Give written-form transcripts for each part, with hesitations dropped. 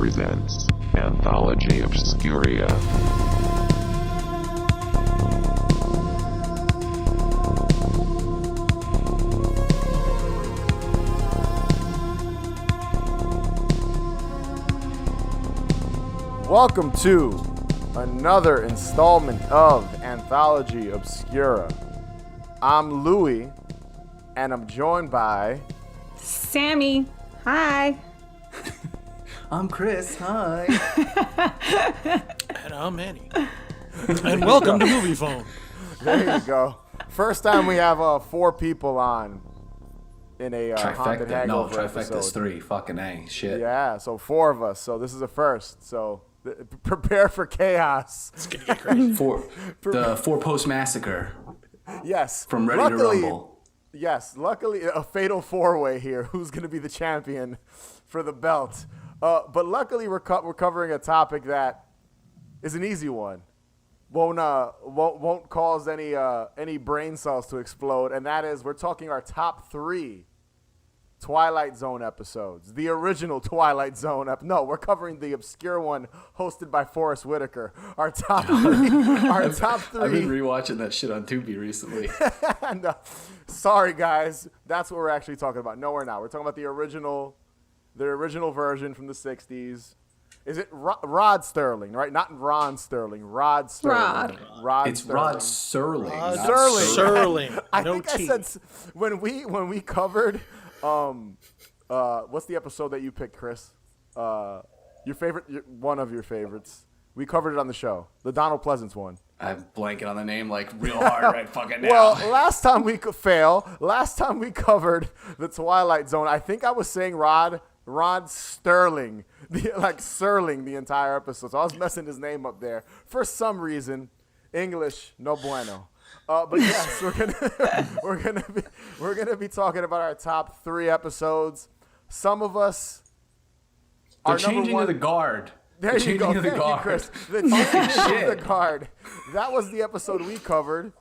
presents Anthology Obscura. Welcome to another installment of Anthology Obscura. I'm Louie, and I'm joined by... Sammy. Hi. I'm Chris. Hi. And I'm Manny. And welcome to Movie Phone. There you go. First time we have four people on in a Haunted Hangover episode. Trifecta's 3. Fucking A. Shit. Yeah, so four of us. So this is a first. So prepare for chaos. It's gonna get crazy. The four-post massacre Yes. from Ready to Rumble. Yes, luckily a fatal four-way here. Who's going to be the champion for the belt? But luckily we're covering a topic that is an easy one. Won't cause any brain cells to explode, and that is we're talking our top 3 Twilight Zone episodes. The original Twilight Zone No, we're covering the obscure one hosted by Forrest Whitaker. Our top 3. Our top 3. I've been rewatching that shit on Tubi recently. No, sorry guys, that's what we're actually talking about. No, we're not. We're talking about the original version from the 60s. Is it Rod Sterling, right? Not Ron Sterling. Rod Sterling. It's Sterling. Rod Serling. not Serling. I No think T. I said when we covered what's the episode that you picked, Chris? Your favorite, one of your favorites. We covered it on the show, the Donald Pleasance one. I'm blanking on the name like real hard right fucking now. Well, last time we covered the Twilight Zone, I think I was saying Rod Sterling, like Serling the entire episode. So I was messing his name up there for some reason. English, no bueno. But yes, we're gonna be talking about our top 3 episodes. Some of us They're are changing one. to the guard. There They're you go. changing to the Thank you, guard. Chris. The changing of shit. the guard. That was the episode we covered.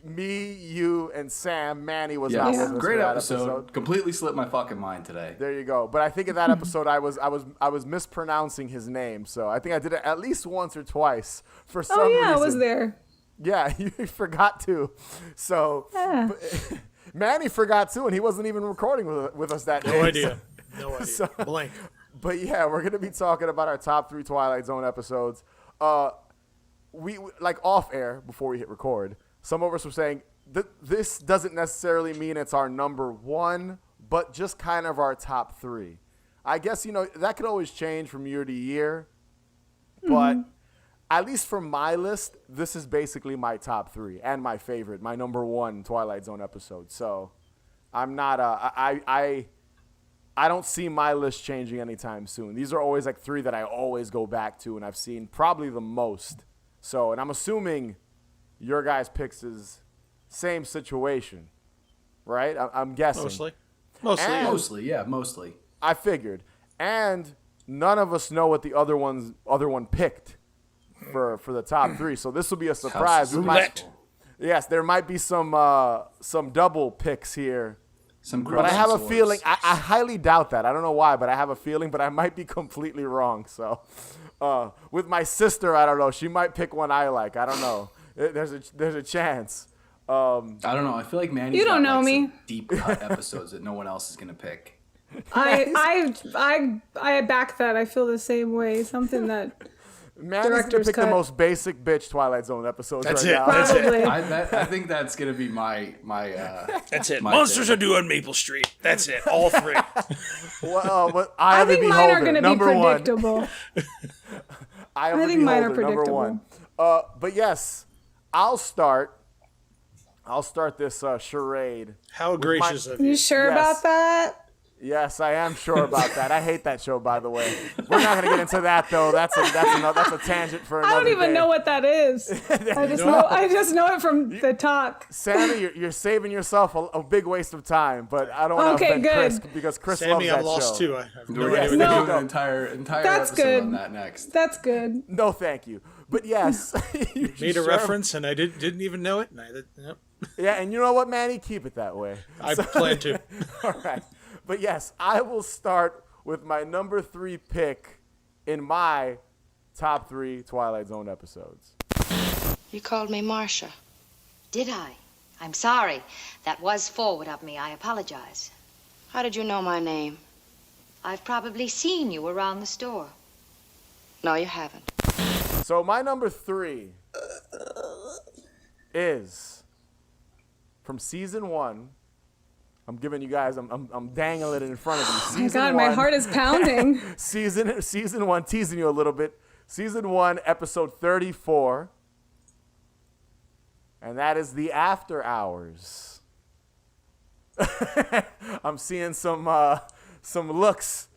Me, you, and Sam. Manny was not with us Great for that episode. Completely slipped my fucking mind today. There you go. But I think in that episode I was mispronouncing his name. So I think I did it at least once or twice for some reason. I was there. Yeah, you forgot to. So Yeah. Manny forgot too, and he wasn't even recording with us that day. No idea. No idea. So- Blank. But yeah, we're gonna be talking about our top 3 Twilight Zone episodes. We like off air before we hit record. Some of us were saying this doesn't necessarily mean it's our number 1, but just kind of our top 3. I guess that could always change from year to year, but at least for my list, this is basically my top 3 and my favorite, my number 1 Twilight Zone episode. So I'm not I don't see my list changing anytime soon. These are always like 3 that I always go back to, and I've seen probably the most. So, and I'm assuming your guys' picks is same situation, right? I'm guessing. Mostly. Mostly. I figured. And none of us know what the other one picked for the top 3. So this will be a surprise. Roulette. Yes, there might be some double picks here. But I have a feeling, I highly doubt that. I don't know why, but I have a feeling, but I might be completely wrong. So with my sister, I don't know. She might pick one I like. I don't know. There's a chance. I don't know. I feel like Manny's You don't got, know me. some deep cut episodes that no one else is gonna pick. I back that. I feel the same way. Something that Manny's going to Director's pick the cut. most basic bitch Twilight Zone episodes That's right it. now. That's it. probably. I think that's gonna be my. That's it. my Monsters thing. are due on Maple Street. That's it. All 3. Well, but I think mine are going to be predictable. I think mine are number predictable. 1. But yes, I'll start this charade. How gracious of You you. sure Yes. about that? Yes, I am sure about that. I hate that show, by the way. We're not going to get into that, though. That's a tangent for another I don't even day. know what that is. I just know it from the talk. Sammy, you're saving yourself a big waste of time, but I don't want to Okay, offend good. Chris because Chris loves Sammy, that I'm lost show. too. I have no We're idea gonna what do they an entire That's episode good. on that next. That's good. No, thank you. But yes, you made a sure? reference and I didn't even know it. And yep. Yeah, and you know what, Manny? Keep it that way. I plan to. All right. But yes, I will start with my number 3 pick in my top 3 Twilight Zone episodes. You called me Marcia. Did I? I'm sorry. That was forward of me. I apologize. How did you know my name? I've probably seen you around the store. No, you haven't. So my number 3 is from season 1. I'm giving you guys, I'm dangling it in front of you. Oh my God, my heart is pounding. season 1, teasing you a little bit. Season 1, episode 34. And that is The After Hours. I'm seeing some looks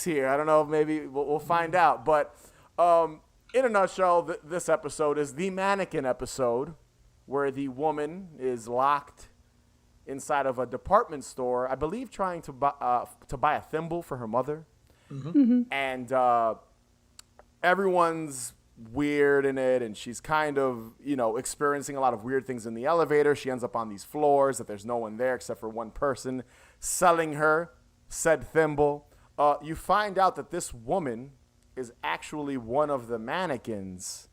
here. I don't know if maybe we'll find out. But in a nutshell, this episode is the mannequin episode where the woman is locked inside of a department store, I believe trying to buy a thimble for her mother. Mm-hmm. And everyone's weird in it, and she's kind of, experiencing a lot of weird things in the elevator. She ends up on these floors that there's no one there except for one person selling her said thimble. You find out that this woman is actually one of the mannequins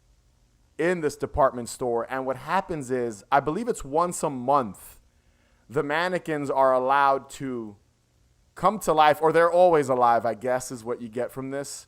in this department store, and what happens is, I believe it's once a month, the mannequins are allowed to come to life, or they're always alive, I guess, is what you get from this.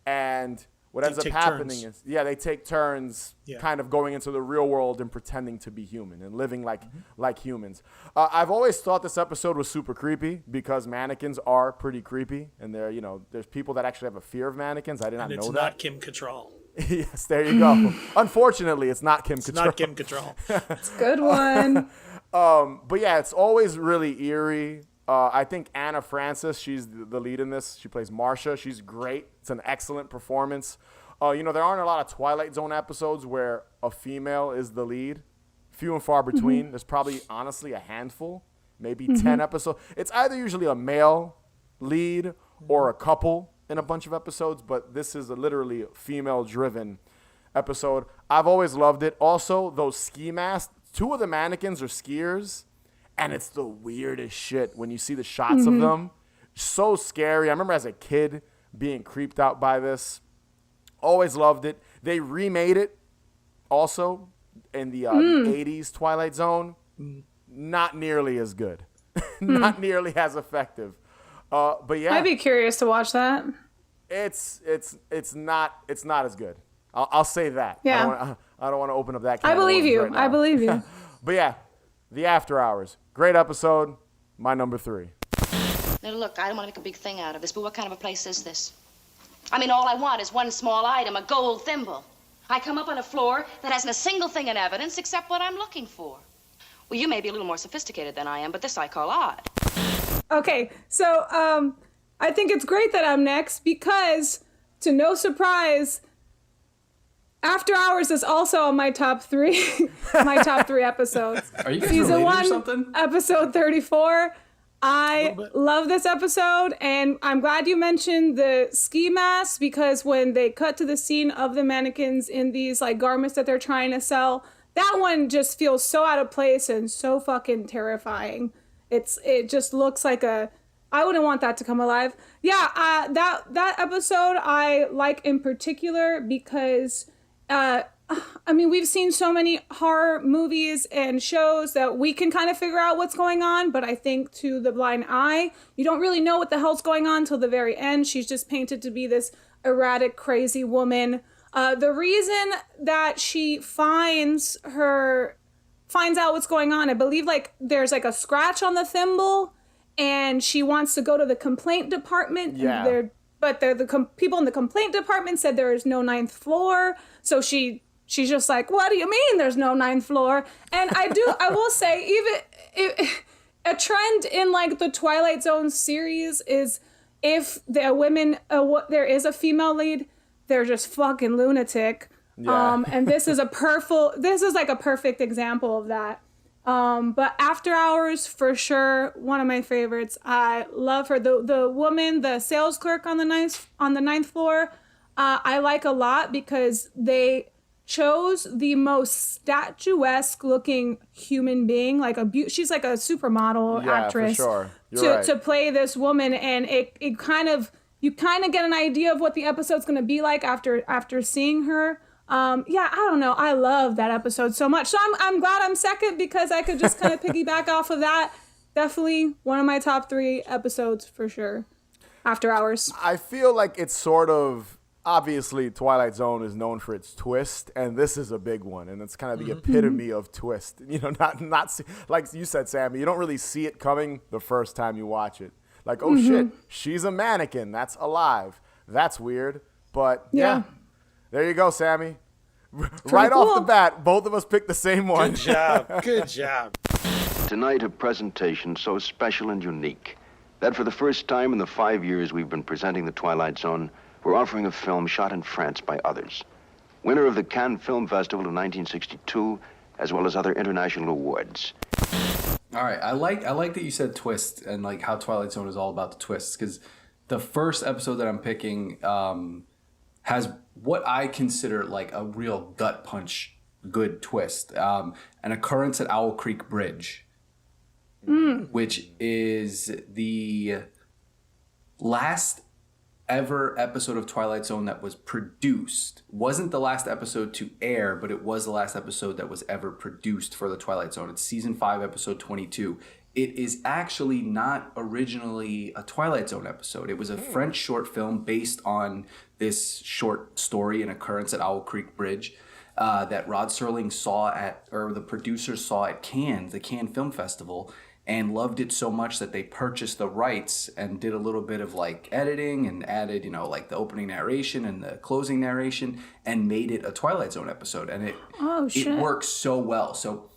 And what ends up happening is, they take turns kind of going into the real world and pretending to be human and living like humans. I've always thought this episode was super creepy because mannequins are pretty creepy. And there's people that actually have a fear of mannequins. I did not know that. It's not Kim Cattrall. Yes, there you go. Unfortunately, it's not Kim Cattrall. It's not Kim Cattrall. It's a good one. But yeah, it's always really eerie. I think Anna Francis, she's the lead in this. She plays Marcia. She's great. It's an excellent performance. There aren't a lot of Twilight Zone episodes where a female is the lead. Few and far between. There's probably, honestly, a handful, maybe 10 episodes. It's either usually a male lead or a couple in a bunch of episodes, but this is a literally female-driven episode. I've always loved it. Also, those ski masks, 2 of the mannequins are skiers, and it's the weirdest shit when you see the shots of them. So scary. I remember as a kid being creeped out by this. Always loved it. They remade it also in the 80s Twilight Zone. Not nearly as good. Not nearly as effective. But yeah. I'd be curious to watch that. It's not as good. I'll say that. Yeah. I don't want to open up that can I of believe worms you. right now. I believe you. But yeah, The After Hours. Great episode. My number 3. Now, look, I don't want to make a big thing out of this, but what kind of a place is this? I mean, all I want is one small item, a gold thimble. I come up on a floor that hasn't a single thing in evidence except what I'm looking for. Well, you may be a little more sophisticated than I am, but this I call odd. Okay, so I think it's great that I'm next because, to no surprise, After Hours is also on my top 3, my top 3 episodes. Are you guys Season related 1, or something? episode 34. I love this episode, and I'm glad you mentioned the ski masks because when they cut to the scene of the mannequins in these garments that they're trying to sell, that one just feels so out of place and so fucking terrifying. It just looks like I wouldn't want that to come alive. Yeah, that episode I like in particular because we've seen so many horror movies and shows that we can kind of figure out what's going on, but I think to the blind eye, you don't really know what the hell's going on till the very end. She's just painted to be this erratic, crazy woman. The reason that she finds out what's going on, I believe there's a scratch on the thimble, and she wants to go to the complaint department. Yeah. But the people in the complaint department said there is no 9th floor, so she's just like, what do you mean there's no 9th floor? And I will say, a trend in the Twilight Zone series is if there is a female lead, they're just fucking lunatic. Yeah. And this is a perfect example of that. But After Hours, for sure, one of my favorites. I love her. The woman, the sales clerk on the 9th floor, I like a lot because they chose the most statuesque looking human being, she's like a supermodel actress, for sure. To play this woman, and it kind of you kind of get an idea of what the episode's going to be like after seeing her. Yeah, I don't know. I love that episode so much. So I'm glad I'm second because I could just kind of piggyback off of that. Definitely one of my top 3 episodes for sure. After Hours. I feel like it's sort of, obviously Twilight Zone is known for its twist, and this is a big one, and it's kind of the epitome of twist. You know, not like you said, Sammy, you don't really see it coming the first time you watch it. Like, oh shit, she's a mannequin. That's alive. That's weird. But yeah. There you go, Sammy. Right off the bat, both of us picked the same one. Good job. Good job. Tonight, a presentation so special and unique that for the first time in the 5 years we've been presenting The Twilight Zone, we're offering a film shot in France by others. Winner of the Cannes Film Festival of 1962, as well as other international awards. All right, I like that you said twist and like how Twilight Zone is all about the twists, because the first episode that I'm picking has what I consider like a real gut punch good twist. An occurrence at Owl Creek Bridge, which is the last ever episode of Twilight Zone that was produced. Wasn't the last episode to air, but it was the last episode that was ever produced for the Twilight Zone. It's season 5, episode 22. It is actually not originally a Twilight Zone episode. It was a French short film based on this short story, An Occurrence at Owl Creek Bridge, that Rod Serling the producers saw at Cannes, the Cannes Film Festival, and loved it so much that they purchased the rights and did a little bit of like editing and added, like the opening narration and the closing narration and made it a Twilight Zone episode. And it works so well. So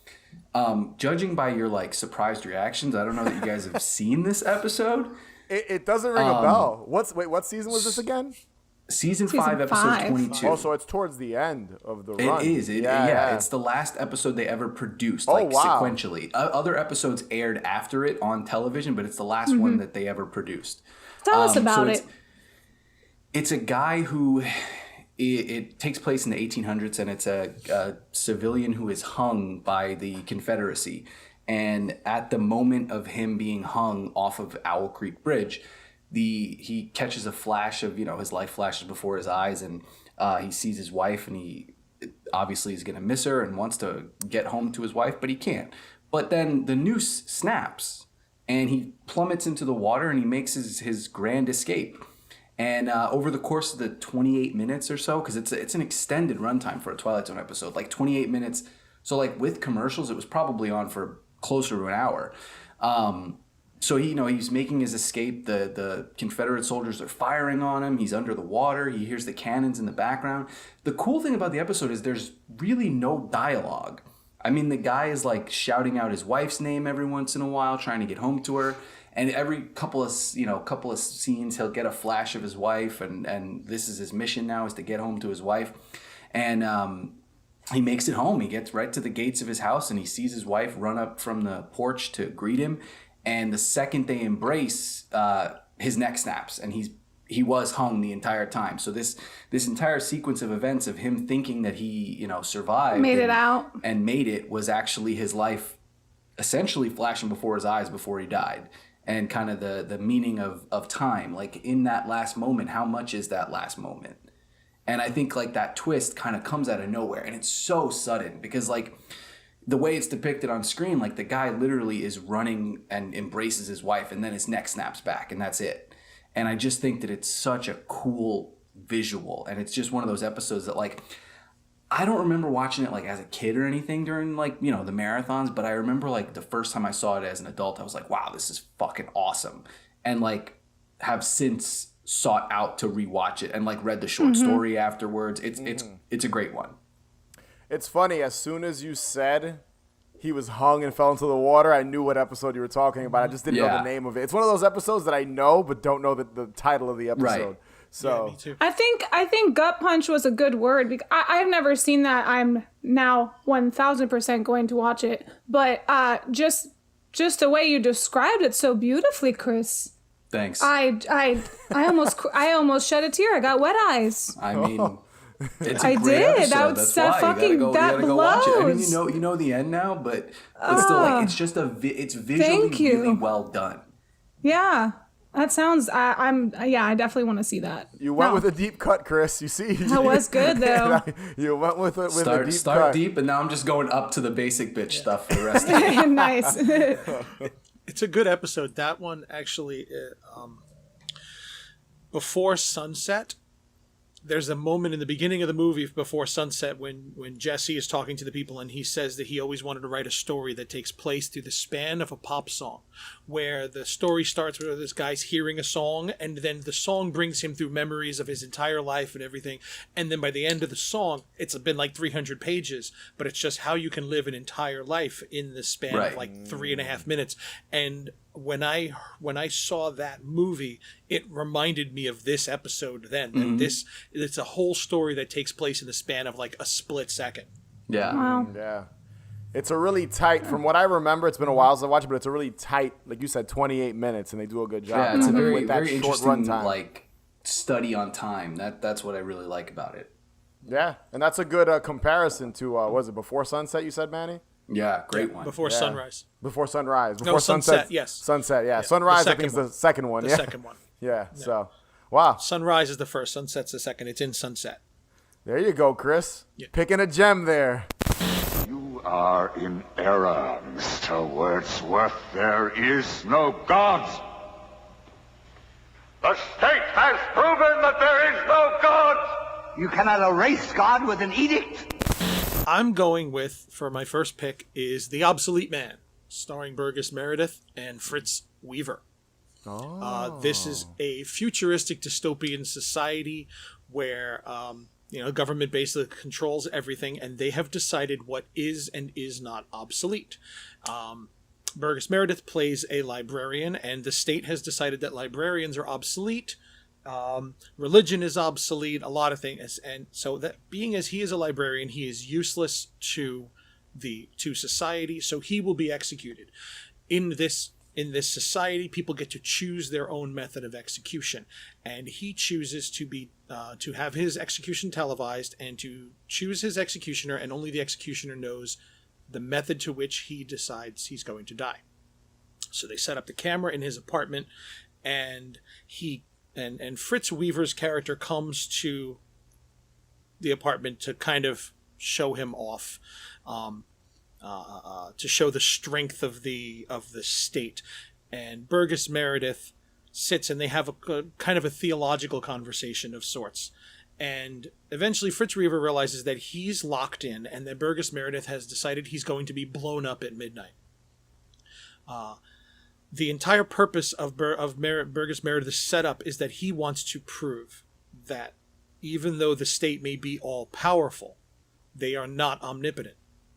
judging by your like surprised reactions, I don't know that you guys have seen this episode. It doesn't ring a bell. What season was this again? Season 5, episode 22. Oh, so it's towards the end of the run. It is. It's the last episode they ever produced, sequentially. Other episodes aired after it on television, but it's the last one that they ever produced. Tell us about it. It's a guy who... It takes place in the 1800s, and it's a civilian who is hung by the Confederacy. And at the moment of him being hung off of Owl Creek Bridge... he catches a flash of, his life flashes before his eyes, and he sees his wife, and he obviously is going to miss her and wants to get home to his wife, but he can't. But then the noose snaps, and he plummets into the water, and he makes his grand escape. And over the course of the 28 minutes or so, because it's an extended runtime for a Twilight Zone episode, like 28 minutes. So like with commercials, it was probably on for closer to an hour. So he's making his escape. The Confederate soldiers are firing on him. He's under the water. He hears the cannons in the background. The cool thing about the episode is there's really no dialogue. I mean, the guy is like shouting out his wife's name every once in a while, trying to get home to her. And every couple of scenes, he'll get a flash of his wife, and this is his mission now, is to get home to his wife. And he makes it home. He gets right to the gates of his house, and he sees his wife run up from the porch to greet him. And the second they embrace, his neck snaps, and he was hung the entire time. So this entire sequence of events of him thinking that he survived, and made it, was actually his life essentially flashing before his eyes before he died. And kind of the meaning of time, like in that last moment, how much is that last moment? And I think like that twist kind of comes out of nowhere, and it's so sudden because like the way it's depicted on screen, like the guy literally is running and embraces his wife, and then his neck snaps back, and that's it. And I just think that it's such a cool visual, and it's just one of those episodes that like, I don't remember watching it like as a kid or anything during like, the marathons, but I remember like the first time I saw it as an adult, I was like, wow, this is fucking awesome. And like have since sought out to rewatch it and like read the short story afterwards. It's a great one. It's funny, as soon as you said he was hung and fell into the water, I knew what episode you were talking about. I just didn't know the name of it. It's one of those episodes that I know but don't know the title of the episode. Right. So yeah, me too. I think gut punch was a good word because I've never seen that. I'm now 1000% going to watch it. But just the way you described it so beautifully, Chris. Thanks. I almost shed a tear. I got wet eyes. I mean, it's a I great did. episode. That's why. fucking you gotta go watch it. I mean, blows. you know the end now, but it's still like it's just it's visually really well done. Yeah. That sounds. I definitely want to see that. You went with a deep cut, Chris. You see, That was good though. You went with a deep Start cut. deep, and now I'm just going up to the basic bitch stuff for the rest of it. Nice. It's a good episode. That one actually, before sunset, there's a moment in the beginning of the movie before sunset when Jesse is talking to the people and he says that he always wanted to write a story that takes place through the span of a pop song, where the story starts with this guy's hearing a song and then the song brings him through memories of his entire life and everything. And then by the end of the song, it's been like 300 pages, but it's just how you can live an entire life in the span of like 3.5 minutes. And when I saw that movie, it reminded me of this episode then. That it's a whole story that takes place in the span of like a split second. Yeah. Wow. Yeah. It's a really tight, from what I remember, it's been a while since I watched it, but it's a really tight, like you said, 28 minutes, and they do a good job. Yeah, it's a very, with that very short interesting runtime. like study on time. That's what I really like about it. Yeah, and that's a good comparison to, was it Before Sunset, you said, Manny? Yeah, great one. Before sunrise. Before Sunrise. No, Before Sunset, yes. Sunset, yeah. Sunrise, I think, is the second one. The yeah. second one. Yeah, so, wow. Sunrise is the first, Sunset's the second. It's in Sunset. There you go, Chris. Yeah. Picking a gem there. You are in error, Mr. Wordsworth. There is no God. The state has proven that there is no God. You cannot erase God with an edict. I'm going with, for my first pick, is The Obsolete Man, starring Burgess Meredith and Fritz Weaver. This is a futuristic dystopian society where government basically controls everything, and they have decided what is and is not obsolete. Burgess Meredith plays a librarian, and the state has decided that librarians are obsolete. Religion is obsolete, a lot of things, and so that being as he is a librarian, he is useless to society, so he will be executed. In this society, people get to choose their own method of execution, and he chooses to have his execution televised and to choose his executioner, and only the executioner knows the method to which he decides he's going to die. So they set up the camera in his apartment, and and Fritz Weaver's character comes to the apartment to kind of show him off, to show the strength of the state. And Burgess Meredith sits and they have a kind of a theological conversation of sorts. And eventually Fritz Weaver realizes that he's locked in and that Burgess Meredith has decided he's going to be blown up at midnight. The entire purpose of Burgess Meredith's setup is that he wants to prove that even though the state may be all-powerful, they are not omnipotent.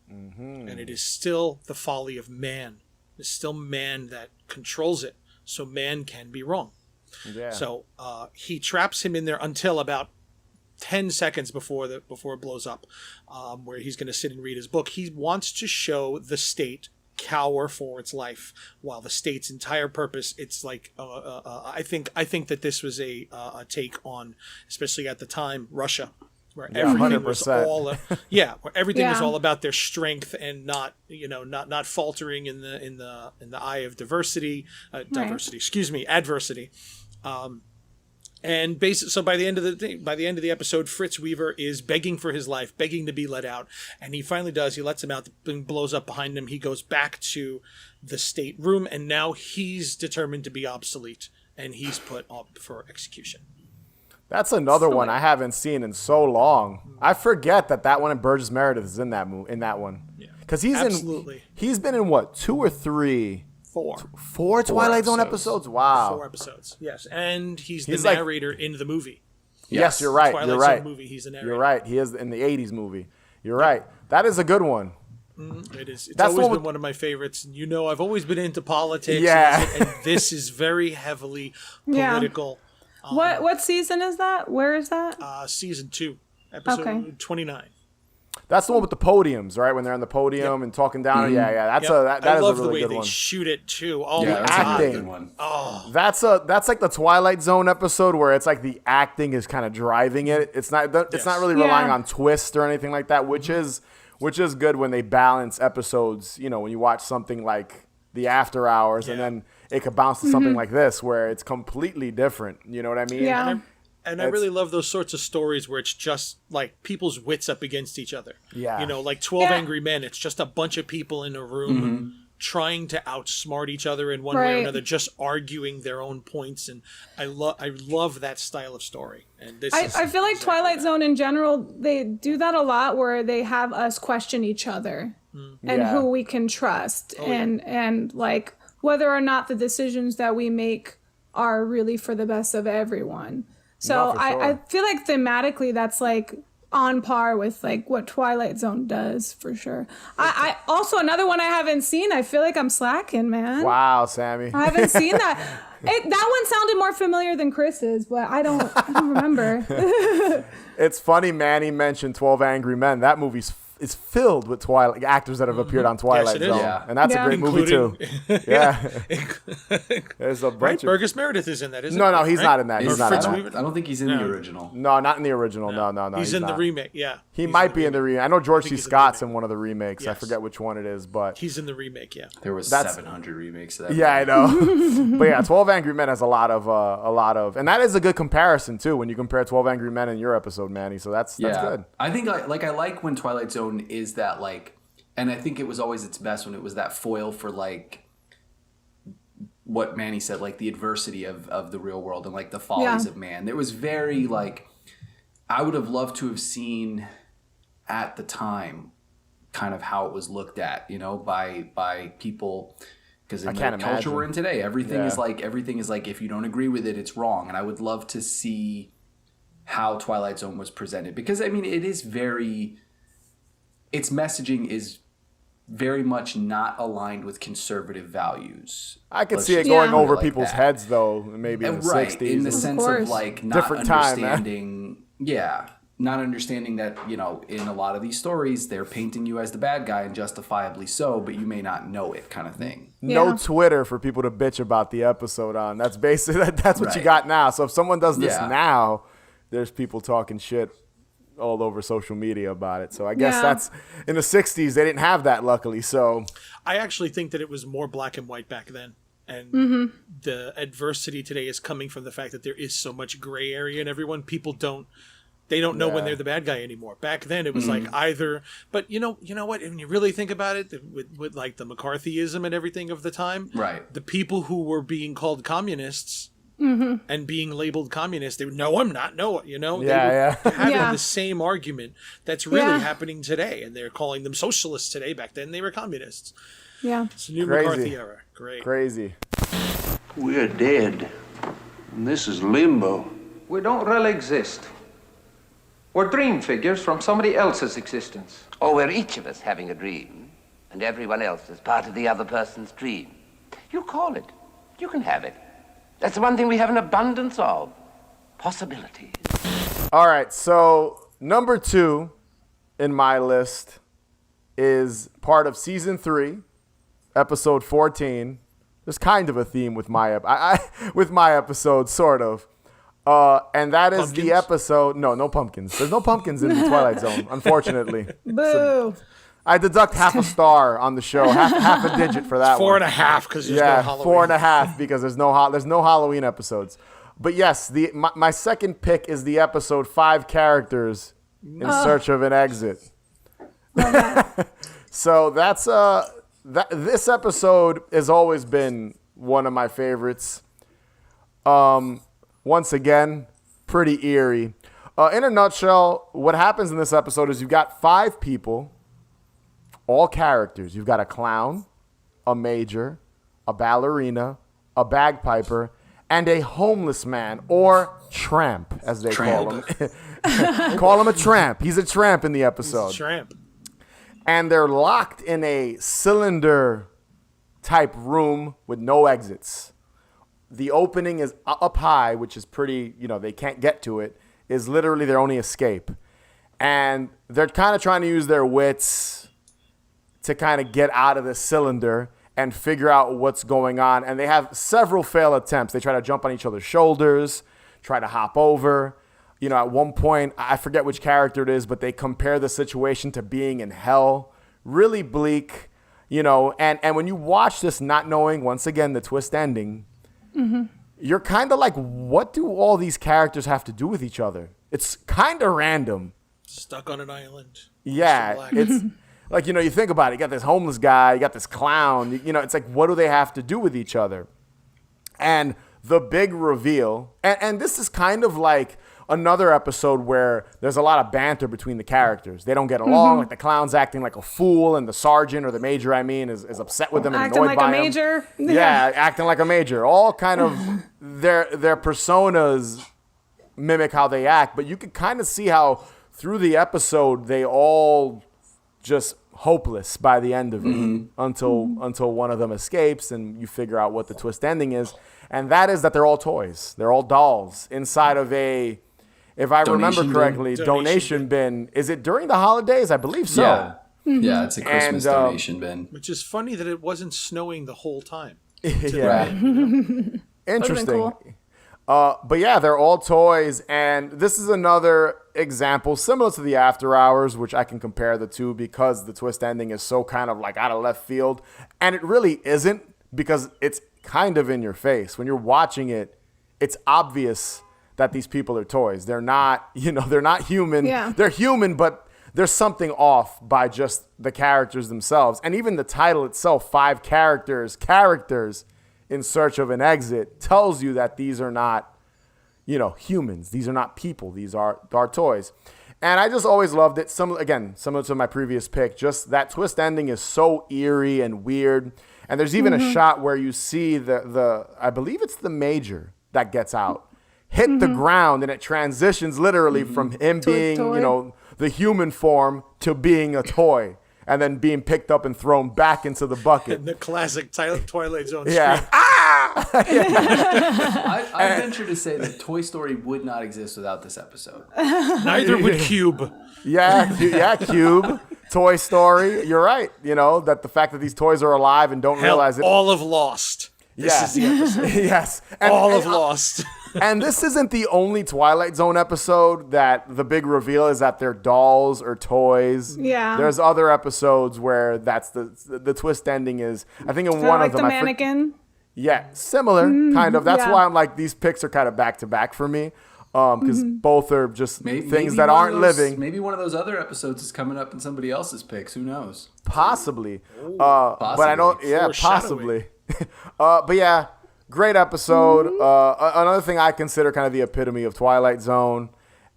Mm-hmm. And it is still the folly of man. It's still man that controls it, so man can be wrong. Yeah. So he traps him in there until about 10 seconds before it blows up, where he's going to sit and read his book. He wants to show the state cower for its life, while the state's entire purpose, it's like I think that this was a take on, especially at the time, Russia, where everything 100%. was all where everything was all about their strength and not faltering in the eye of adversity. And basically, so by the end of the episode, Fritz Weaver is begging for his life, begging to be let out, and he finally does. He lets him out. The thing blows up behind him. He goes back to the state room, and now he's determined to be obsolete, and he's put up for execution. That's another one I haven't seen in so long. I forget that one and Burgess Meredith is in that one. Yeah, because he's been in what, 2 or 3. Four Twilight Zone episodes. Wow. 4 episodes. Yes, and he's the narrator in the movie. Yes, you're right. Twilight Zone movie. He's the narrator. You're right. He is in the '80s movie. You're right. That is a good one. It is. It's always been one of my favorites. I've always been into politics. Yeah. And this is very heavily political. Yeah. What season is that? Where is that? Season 2, episode 29. That's the one with the podiums, right? When they're on the podium and talking down. Mm-hmm. Yeah. That is a really good one. I love the way they shoot it too. Oh, the acting. One. Oh, that's like the Twilight Zone episode where it's like the acting is kind of driving it. It's not really relying on twist or anything like that, which is good when they balance episodes. When you watch something like The After Hours, and then it could bounce to something like this where it's completely different. You know what I mean? Yeah. And I really love those sorts of stories where it's just like people's wits up against each other. Yeah. You know, like 12 Angry Men, it's just a bunch of people in a room trying to outsmart each other in one way or another, just arguing their own points. And I love that style of story. And this I feel like Twilight Zone in general, they do that a lot where they have us question each other and who we can trust and like whether or not the decisions that we make are really for the best of everyone. So I feel like thematically that's like on par with like what Twilight Zone does for sure. I also another one I haven't seen. I feel like I'm slacking, man. Wow, Sammy. I haven't seen that. That one sounded more familiar than Chris's, but I don't remember. It's funny Manny mentioned 12 Angry Men. That movie's is filled with Twilight actors that have appeared on Twilight Zone, and that's a great movie too. There's a bunch. Burgess Meredith is in that, isn't No, he's not in that. He's not. I don't think he's in the original. No, not in the original. No. He's in the remake. Yeah, he might be in the remake. I know George C. Scott's in one of the remakes. I forget which one it is, but he's in the remake. Yeah, there was 700 remakes of that. Yeah, I know. But yeah, 12 Angry Men has a lot of, and that is a good comparison too when you compare 12 Angry Men in your episode, Manny. So that's good. I think I like when Twilight Zone is that like, and I think it was always its best when it was that foil for like what Manny said, like the adversity of the real world and like the follies of man. It was very like, I would have loved to have seen at the time kind of how it was looked at, you know, by people, because in the culture we're in today, everything is like if you don't agree with it, it's wrong. And I would love to see how Twilight Zone was presented, because I mean its messaging is very much not aligned with conservative values. I could see it going over people's heads though, maybe in the 60s. In the sense of like not different understanding not understanding that, you know, in a lot of these stories they're painting you as the bad guy, and justifiably so, but you may not know it, kind of thing. No Twitter for people to bitch about the episode on. That's basically that's what you got now. So if someone does this now, there's people talking shit all over social media about it. So I guess that's in the 60s they didn't have that, luckily. So I actually think that it was more black and white back then, and the adversity today is coming from the fact that there is so much gray area in everyone. People don't know when they're the bad guy anymore. Back then it was like either, but you know what, when you really think about it, with like the McCarthyism and everything of the time, the people who were being called communists and being labeled communist, they would, no, I'm not, no, you know, they were having the same argument that's really happening today, and they're calling them socialists today. Back then they were communists. It's a new McCarthy era. Crazy. We're dead, and this is limbo. We don't really exist. We're dream figures from somebody else's existence. Or we're each of us having a dream, and everyone else is part of the other person's dream. You call it. You can have it. That's the one thing we have an abundance of. Possibilities. All right, so number 2 in my list is part of season 3, episode 14. There's kind of a theme with my with my episode, sort of. And that is the episode. No pumpkins. There's no pumpkins in the Twilight Zone, unfortunately. Boo. I deduct half a star on the show, half a digit for that. 4.5 because there's no Halloween. 4.5 because there's no Halloween episodes. But yes, my second pick is the episode 5 characters in search of an exit. So that's this episode has always been one of my favorites. Once again, pretty eerie. In a nutshell, what happens in this episode is you've got 5 people, all characters. You've got a clown, a major, a ballerina, a bagpiper, and a homeless man, or tramp, as they call him. Call him a tramp. He's a tramp in the episode. He's a tramp. And they're locked in a cylinder-type room with no exits. The opening is up high, which is pretty, they can't get to it, is literally their only escape. And they're kind of trying to use their wits to kind of get out of the cylinder and figure out what's going on. And they have several failed attempts. They try to jump on each other's shoulders, try to hop over. At one point, I forget which character it is, but they compare the situation to being in hell. Really bleak. you know, and when you watch this not knowing, once again, the twist ending, you're kind of like, what do all these characters have to do with each other? It's kind of random. Stuck on an island. Yeah, it's like, you know, you think about it. You got this homeless guy, you got this clown. You know, it's like, what do they have to do with each other? And the big reveal, and this is kind of like another episode where there's a lot of banter between the characters. They don't get along. Like the clown's acting like a fool, and the sergeant or the major, is upset with them and acting annoyed like by a him. major. Yeah, acting like a major. All kind of their personas mimic how they act, but you can kind of see how through the episode they all just hopeless by the end of it until one of them escapes and you figure out what the twist ending is, and that is that they're all toys. They're all dolls inside of a, if I remember correctly, donation bin. Is it during the holidays? I believe so. Yeah, yeah, it's a Christmas donation bin. Which is funny that it wasn't snowing the whole time. Yeah. Interesting. Cool. But yeah, they're all toys, and this is another example similar to the After Hours, which I can compare the two because the twist ending is so kind of like out of left field, and it really isn't because it's kind of in your face. When you're watching it, it's obvious that these people are toys. They're not, they're not human. Yeah. They're human, but there's something off by just the characters themselves. And even the title itself, 5 characters in search of an exit, tells you that these are not, humans. These are not people. These are toys. And I just always loved it. Similar to my previous pick, just that twist ending is so eerie and weird. And there's even a shot where you see the I believe it's the major that gets out, hit the ground, and it transitions literally from him being, the human form to being a toy. And then being picked up and thrown back into the bucket. And the classic Twilight Zone yeah. scream. I venture to say that Toy Story would not exist without this episode. Neither would Cube. Yeah, Cube, Toy Story. You're right. That the fact that these toys are alive and don't realize it. All of Lost. This is the episode. Yes. All of Lost. And this isn't the only Twilight Zone episode that the big reveal is that they're dolls or toys. Yeah. There's other episodes where that's the twist ending is, I think in one like of them. The mannequin. Yeah, similar, kind of. That's why I'm like, these picks are kind of back to back for me. Because both are just things that aren't living. Maybe one of those other episodes is coming up in somebody else's picks. Who knows? Possibly. But I don't, possibly. But yeah, great episode. Another thing I consider kind of the epitome of Twilight Zone.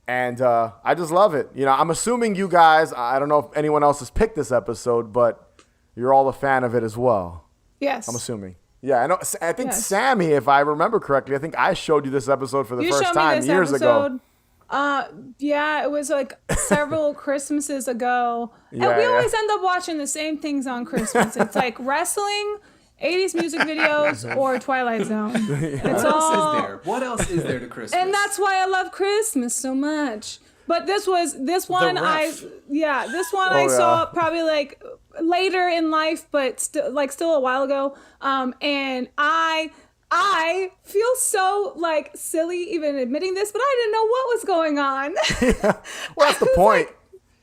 And I just love it. I'm assuming you guys, I don't know if anyone else has picked this episode, but you're all a fan of it as well. Yes. I'm assuming. Yeah, I know. I think Sammy, if I remember correctly, I think I showed you this episode for the first time years ago. Yeah, it was like several Christmases ago. And we always end up watching the same things on Christmas. It's like wrestling, 80s music videos, or Twilight Zone. What else is there to Christmas? And that's why I love Christmas so much. But this one I saw probably like later in life, but still a while ago. And I feel so like silly even admitting this, but I didn't know what was going on. Well, that's the point.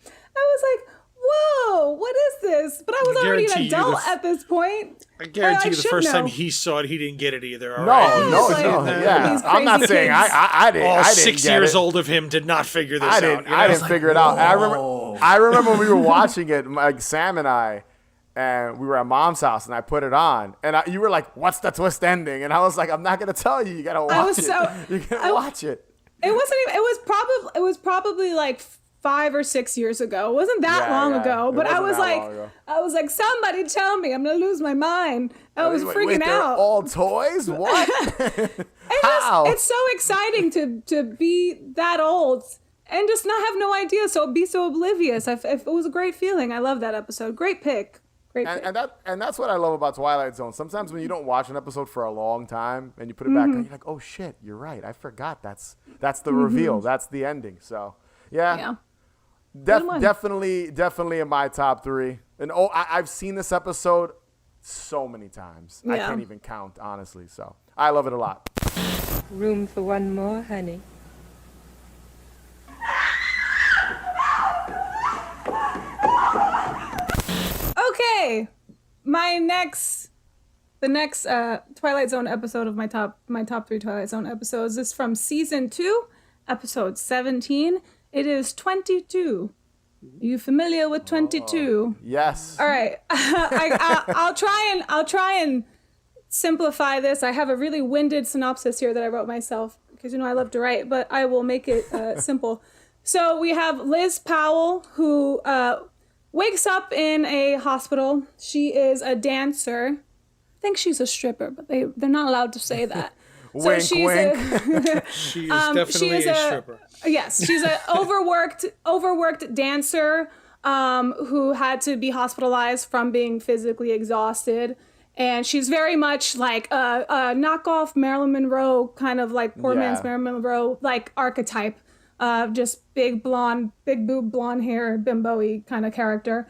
I was like, whoa, what is this? But I was already an adult at this point. I guarantee you the first time he saw it, he didn't get it either. No. Yeah, I'm not saying I didn't. All I didn't 6 get years it. old of him did not figure this out. I didn't figure it out. I remember when we were watching it, like Sam and I, and we were at Mom's house, and I put it on, and you were like, "What's the twist ending?" And I was like, "I'm not gonna tell you. You gotta watch it. You gotta watch it." It wasn't even. It was probably like 5 or 6 years ago. It wasn't that long ago. But I was like, somebody tell me, I'm gonna lose my mind. I was freaking out. They're all toys? What? How? It's so exciting to be that old and just not have no idea. So be so oblivious. It was a great feeling. I love that episode. Great pick. And that's what I love about Twilight Zone. Sometimes when you don't watch an episode for a long time and you put it back on, you're like, oh shit, you're right. I forgot. That's the reveal. That's the ending. So yeah. Definitely in my top 3. And I've seen this episode so many times. I can't even count, honestly. So I love it a lot. Room for one more, honey. Okay. the next Twilight Zone episode of my top 3 Twilight Zone episodes is from season 2, episode 17. It is 22. Are you familiar with 22? Yes. All right. I'll try and simplify this. I have a really winded synopsis here that I wrote myself because I love to write, but I will make it simple. So we have Liz Powell, who wakes up in a hospital. She is a dancer. I think she's a stripper, but they're not allowed to say that. So wink, she's wink. She is definitely a stripper. Yes, she's an overworked dancer who had to be hospitalized from being physically exhausted. And she's very much like a knockoff Marilyn Monroe, kind of like poor man's Marilyn Monroe, like archetype. Just big boob blonde hair, bimbo-y kind of character.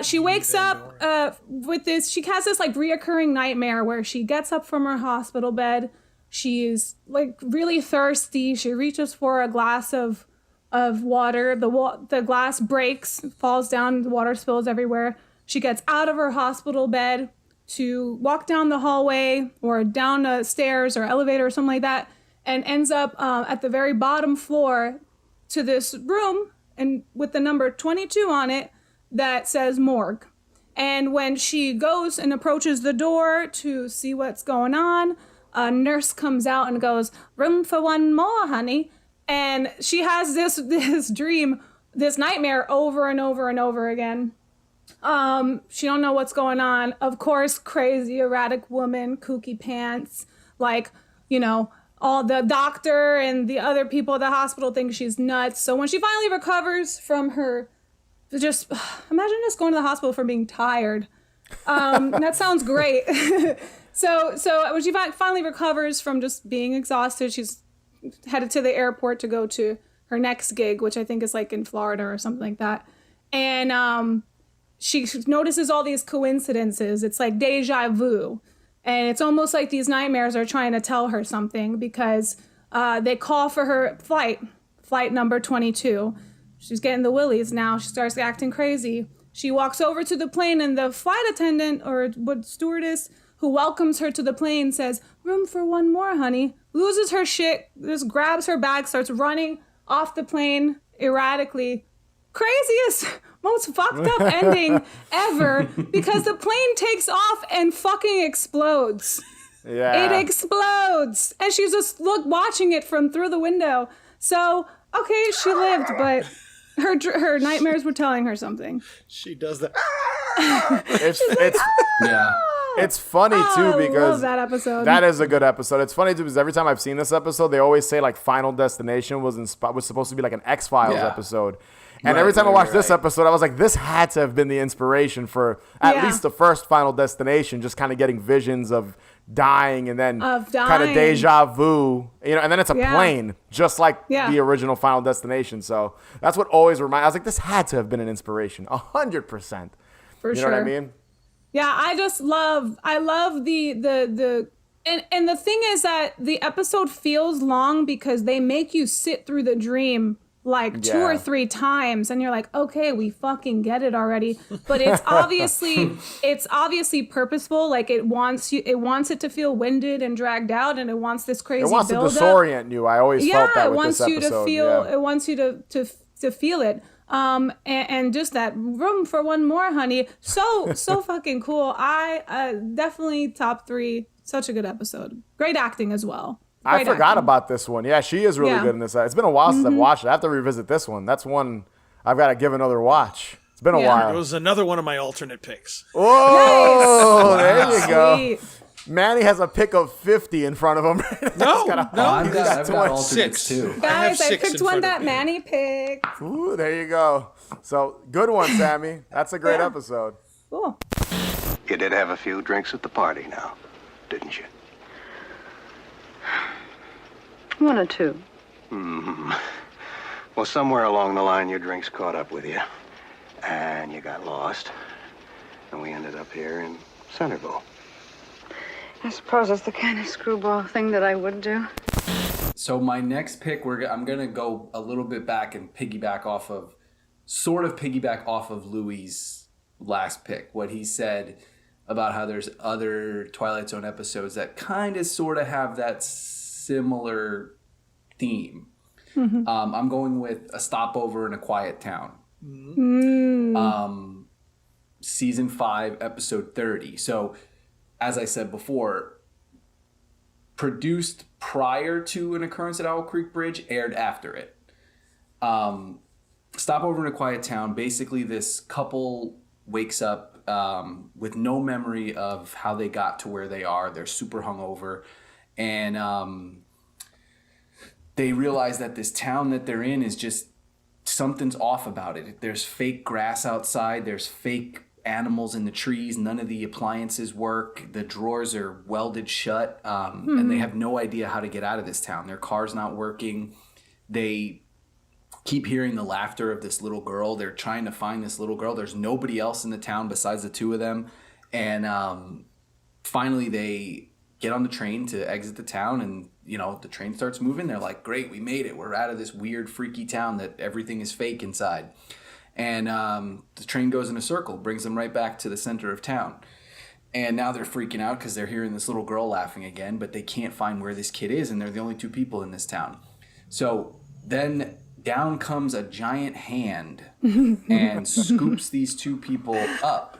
She wakes up with this, she has this like reoccurring nightmare where she gets up from her hospital bed. She's like really thirsty. She reaches for a glass of water. The glass breaks, falls down, the water spills everywhere. She gets out of her hospital bed to walk down the hallway or down the stairs or elevator or something like that, and ends up at the very bottom floor to this room and with the number 22 on it that says morgue. And when she goes and approaches the door to see what's going on, a nurse comes out and goes, "Room for one more, honey." And she has this dream, this nightmare over and over and over again. She don't know what's going on. Of course, crazy, erratic woman, kooky pants, like, all the doctor and the other people at the hospital think she's nuts. So when she finally recovers from her, just imagine just going to the hospital for being tired. That sounds great. So when she finally recovers from just being exhausted, she's headed to the airport to go to her next gig, which I think is like in Florida or something like that. And she notices all these coincidences. It's like deja vu. And it's almost like these nightmares are trying to tell her something because they call for her flight number 22. She's getting the willies now. She starts acting crazy. She walks over to the plane and the flight attendant or stewardess who welcomes her to the plane says, "Room for one more, honey." Loses her shit, just grabs her bag, starts running off the plane erratically. Craziest, most fucked up ending ever because the plane takes off and fucking explodes. Yeah. It explodes. And she's just watching it from through the window. So, okay, she lived, but her nightmares were telling her something. She does that. It's funny too because I love that episode. That is a good episode. It's funny too because every time I've seen this episode, they always say like Final Destination was supposed to be like an X-Files episode. And every time I watched this episode, I was like, this had to have been the inspiration for at least the first Final Destination, just kind of getting visions of dying and then kind of deja vu, and then it's a plane, just like the original Final Destination. So that's what always reminded. I was like, this had to have been an inspiration, 100%. For sure. You know what I mean? Yeah, I love the and the thing is that the episode feels long because they make you sit through the dream like 2 or 3 times and you're like, okay, we fucking get it already. But it's obviously purposeful. Like it wants it to feel winded and dragged out, and it wants this crazy build-up. It wants to disorient you. I always felt that with this episode. It wants you to feel it. And just that room for one more, honey. So fucking cool. I definitely top 3. Such a good episode. Great acting as well. I forgot about this one. Yeah, she is really good in this. It's been a while since I've watched it. I have to revisit this one. That's one I've got to give another watch. It's been a while. It was another one of my alternate picks. Whoa, there you go. Sweet. Manny has a pick of 50 in front of him. I've got alternates too. Guys, I picked one that Manny picked. Ooh, there you go. So, good one, Sammy. That's a great episode. Cool. You did have a few drinks at the party now, didn't you? 1 or 2. Mm-hmm. Well, somewhere along the line, your drinks caught up with you. And you got lost. And we ended up here in Centerville. I suppose it's the kind of screwball thing that I would do. So my next pick, I'm going to go a little bit back and piggyback off of Louis' last pick. What he said about how there's other Twilight Zone episodes that kind of sort of have that similar theme. I'm going with A Stopover in a Quiet Town. Season 5, episode 30. So, as I said before, produced prior to An Occurrence at Owl Creek Bridge, aired after it. Stopover in a Quiet Town, basically this couple wakes up with no memory of how they got to where they are. They're super hungover. And they realize that this town that they're in is just, something's off about it. There's fake grass outside. There's fake animals in the trees. None of the appliances work. The drawers are welded shut. And they have no idea how to get out of this town. Their car's not working. They keep hearing the laughter of this little girl. They're trying to find this little girl. There's nobody else in the town besides the two of them. And finally they get on the train to exit the town, and the train starts moving. They're like, great, we made it. We're out of this weird, freaky town that everything is fake inside. And the train goes in a circle, brings them right back to the center of town. And now they're freaking out because they're hearing this little girl laughing again, but they can't find where this kid is, and they're the only two people in this town. So then down comes a giant hand and scoops these two people up.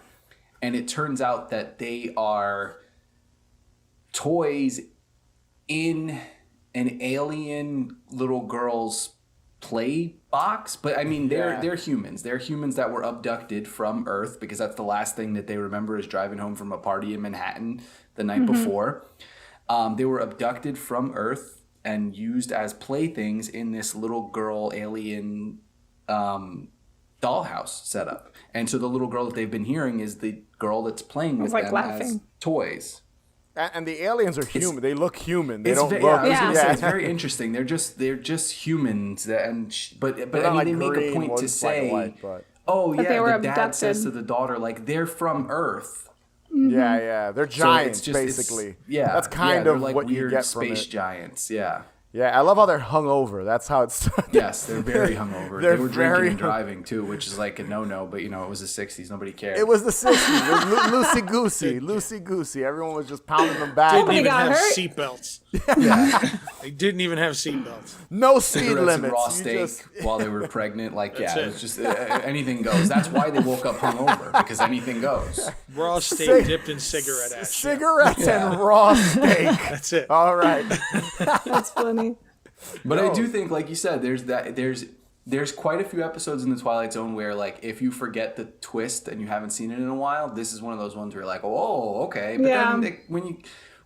And it turns out that they are toys in an alien little girl's play box. But I mean, they're humans. They're humans that were abducted from Earth, because that's the last thing that they remember is driving home from a party in Manhattan the night before. They were abducted from Earth and used as playthings in this little girl alien dollhouse setup. And so the little girl that they've been hearing is the girl that's playing with them as toys. And the aliens are human. They look human. They don't look. It's very interesting. They're just humans, but I mean, they make a point to say, the dad says to the daughter, like, they're from Earth. Yeah, they're giants, basically. That's kind of like what weird you get from space it. giants. Yeah, I love how they're hungover. That's how it's. Yes, they're very hungover. They were drinking and driving too, which is like a no-no. But it was the '60s. Nobody cared. It was the '60s. It was loosey goosey. Everyone was just pounding them back. Didn't even have seatbelts. They didn't even have seatbelts. No speed Cigarettes limits. And raw steak while they were pregnant. Like it was just anything goes. That's why they woke up hungover, because anything goes. Raw steak dipped in cigarette ash. Cigarettes and raw steak. That's it. All right. That's funny. But I do think, like you said, there's quite a few episodes in the Twilight Zone where, like, if you forget the twist and you haven't seen it in a while, this is one of those ones where you're like, oh, okay. But then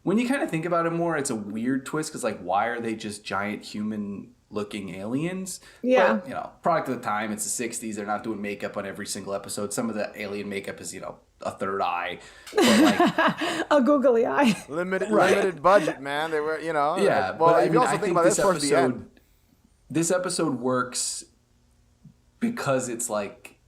when you kind of think about it more, it's a weird twist, because, like, why are they just giant human-looking aliens? Yeah. But, product of the time, it's the 60s. They're not doing makeup on every single episode. Some of the alien makeup is, a third eye. But, like, a googly eye. Limited budget, man. They were, Yeah, well, but if you also think about this towards the end. This episode works because it's like,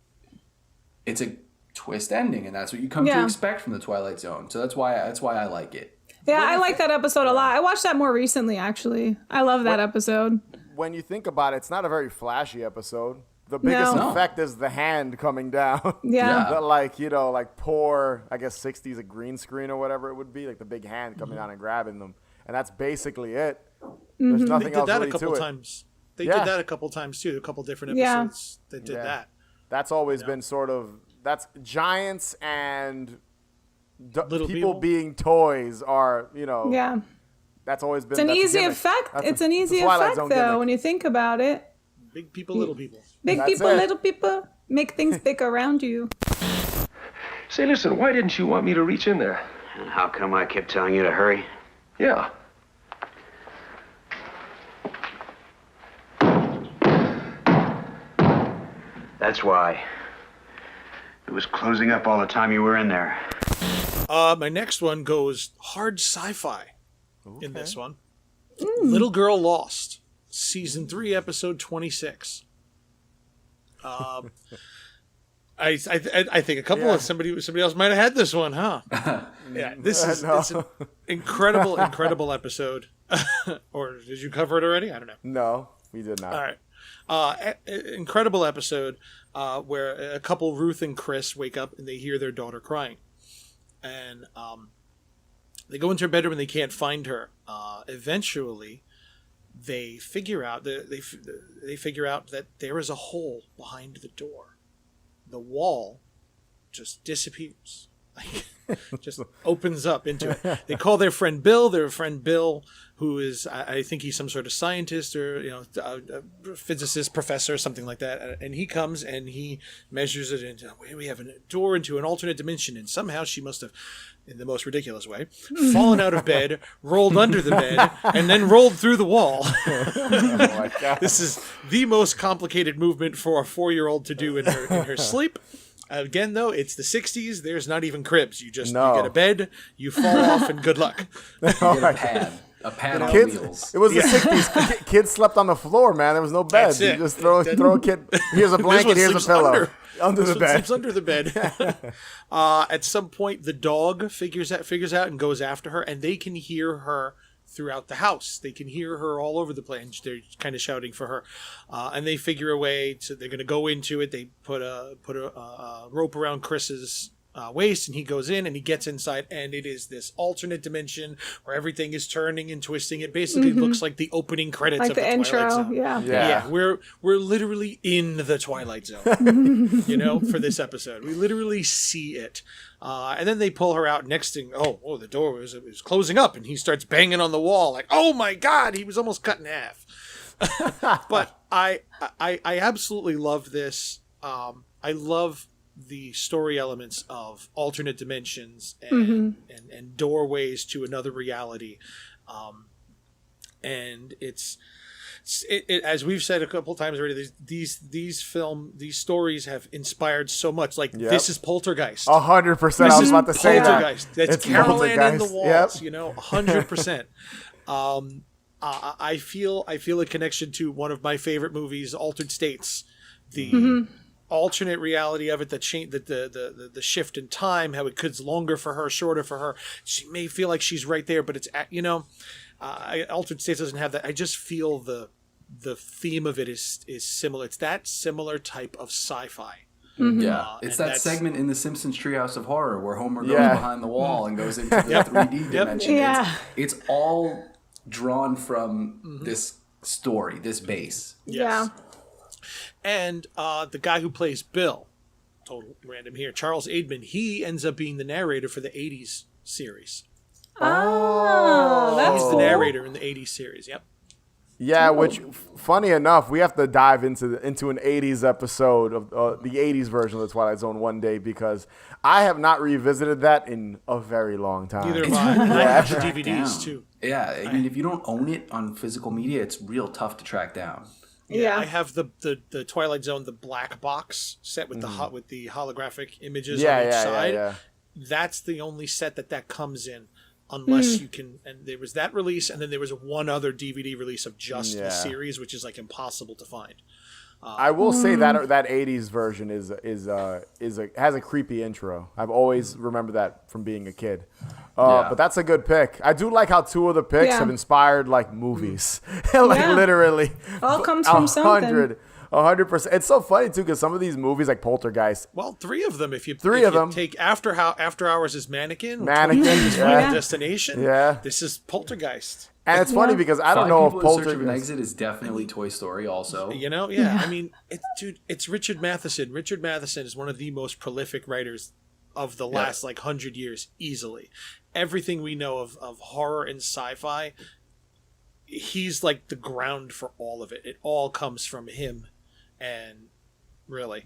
it's a twist ending, and that's what you come to expect from the Twilight Zone. So that's why I like it. Yeah, I like that episode a lot. I watched that more recently, actually. I love that episode. When you think about it, it's not a very flashy episode. The biggest effect is the hand coming down. Yeah. Like poor, I guess 60s, a green screen or whatever it would be, like the big hand coming down and grabbing them. And that's basically it. There's nothing else really to it. They did that a couple times. They did that a couple times too. A couple different episodes. They did that. That's always been sort of, that's giants and people being toys are, that's always been. It's an easy effect. It's an easy effect, though, when you think about it. Big people, little people. Big people, little people. Make things big around you. Say, listen, why didn't you want me to reach in there? And how come I kept telling you to hurry? Yeah. That's why. It was closing up all the time you were in there. My next one goes hard sci-fi in this one. Little Girl Lost, Season 3, Episode 26. I think a couple of somebody else might have had this one, huh? Yeah, it's an incredible episode. Or did you cover it already? I don't know. No, we did not. All right. Incredible episode where a couple, Ruth and Chris, wake up and they hear their daughter crying. and they go into her bedroom and they can't find her. Eventually, they figure out they figure out that there is a hole behind the door. The wall just disappears. Just opens up into it. They call their friend Bill. Their friend Bill, who is, I think he's some sort of scientist or a physicist, professor, something like that. And he comes and he measures it into. We have a door into an alternate dimension, and somehow she must have, in the most ridiculous way, fallen out of bed, rolled under the bed, and then rolled through the wall. Oh my God. This is the most complicated movement for a 4-year-old to do in her sleep. Again, though, it's the 60s. There's not even cribs. You just you get a bed, you fall off, and good luck. You get a pad. A pad on wheels. It was the 60s. Kids slept on the floor, man. There was no bed. You just throw a kid. Here's a blanket. Here's a pillow. Under the bed. Sleeps under the bed. At some point, the dog figures out and goes after her, and they can hear her throughout the house. They can hear her all over the place. They're kind of shouting for her, and they figure a way to. They're going to go into it. They put a rope around Chris's waist, and he goes in and he gets inside, and it is this alternate dimension where everything is turning and twisting. It basically looks like the opening credits like of the intro. Twilight Zone. Yeah. We're literally in the Twilight Zone, for this episode. We literally see it. And then they pull her out. Next thing, the door was closing up, and he starts banging on the wall like, oh my God, he was almost cut in half. But I absolutely love this. I love the story elements of alternate dimensions and doorways to another reality. And it's as we've said a couple times already, these stories have inspired so much. Like this is Poltergeist. 100%. I was about to say Poltergeist. that. That's Carol Ann in the Walls. Yep. 100%. I feel a connection to one of my favorite movies, Altered States. The alternate reality of it, the shift in time, how it could longer for her, shorter for her. She may feel like she's right there, but it's Altered States doesn't have that. I just feel the theme of it is similar. It's that similar type of sci-fi. Yeah, it's that segment in The Simpsons Treehouse of Horror where Homer goes behind the wall and goes into the 3D dimension. Yeah. It's all drawn from this story, this base. Yeah. And the guy who plays Bill, total random here, Charles Aidman, he ends up being the narrator for the 80s series. Oh, that's He's cool. the narrator in the 80s series, yep. Yeah, which, funny enough, we have to dive into an 80s episode of the 80s version of the Twilight Zone one day, because I have not revisited that in a very long time. Neither have I. I have the DVDs, too. Yeah, I mean, if you don't own it on physical media, it's real tough to track down. Yeah. I have the Twilight Zone, the black box set with the holographic images Yeah, on each yeah, side. yeah. That's the only set that comes in, unless you can. And there was that release, and then there was one other DVD release of just the series, which is like impossible to find. I will say that 80s version has a creepy intro. I've always remembered that from being a kid. But that's a good pick. I do like how two of the picks have inspired like movies. Literally. All comes from something. 100%. It's so funny too, because some of these movies like Poltergeist. Well, three of them. If you take After Hours is Mannequin is Final Destination. Yeah. This is Poltergeist. And it's funny because I don't know if Poltergeist. Search of an Poltergeist Exit is definitely Toy Story also. I mean, it's Richard Matheson. Richard Matheson is one of the most prolific writers of the last 100 years, easily. Everything we know of horror and sci-fi, he's like the ground for all of it. It all comes from him, and really.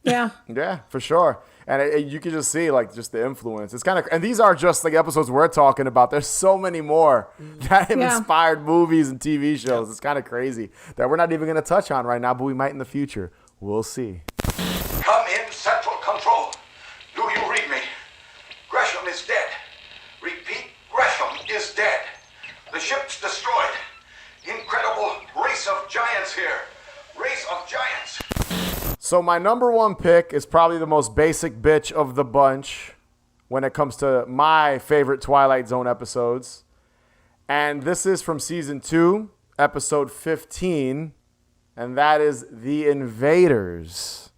Yeah. Yeah, for sure. And you can just see just the influence. It's kind of, and these are just like episodes we're talking about. There's so many more that have inspired movies and TV shows. It's kind of crazy that we're not even going to touch on right now, but we might in the future. We'll see. Come in, Central Control. Do you read me? Gresham is dead. Repeat, Gresham is dead. The ship's destroyed. Incredible race of giants here. Race of giants. So my number one pick is probably the most basic bitch of the bunch when it comes to my favorite Twilight Zone episodes. And this is from season 2, episode 15, and that is The Invaders.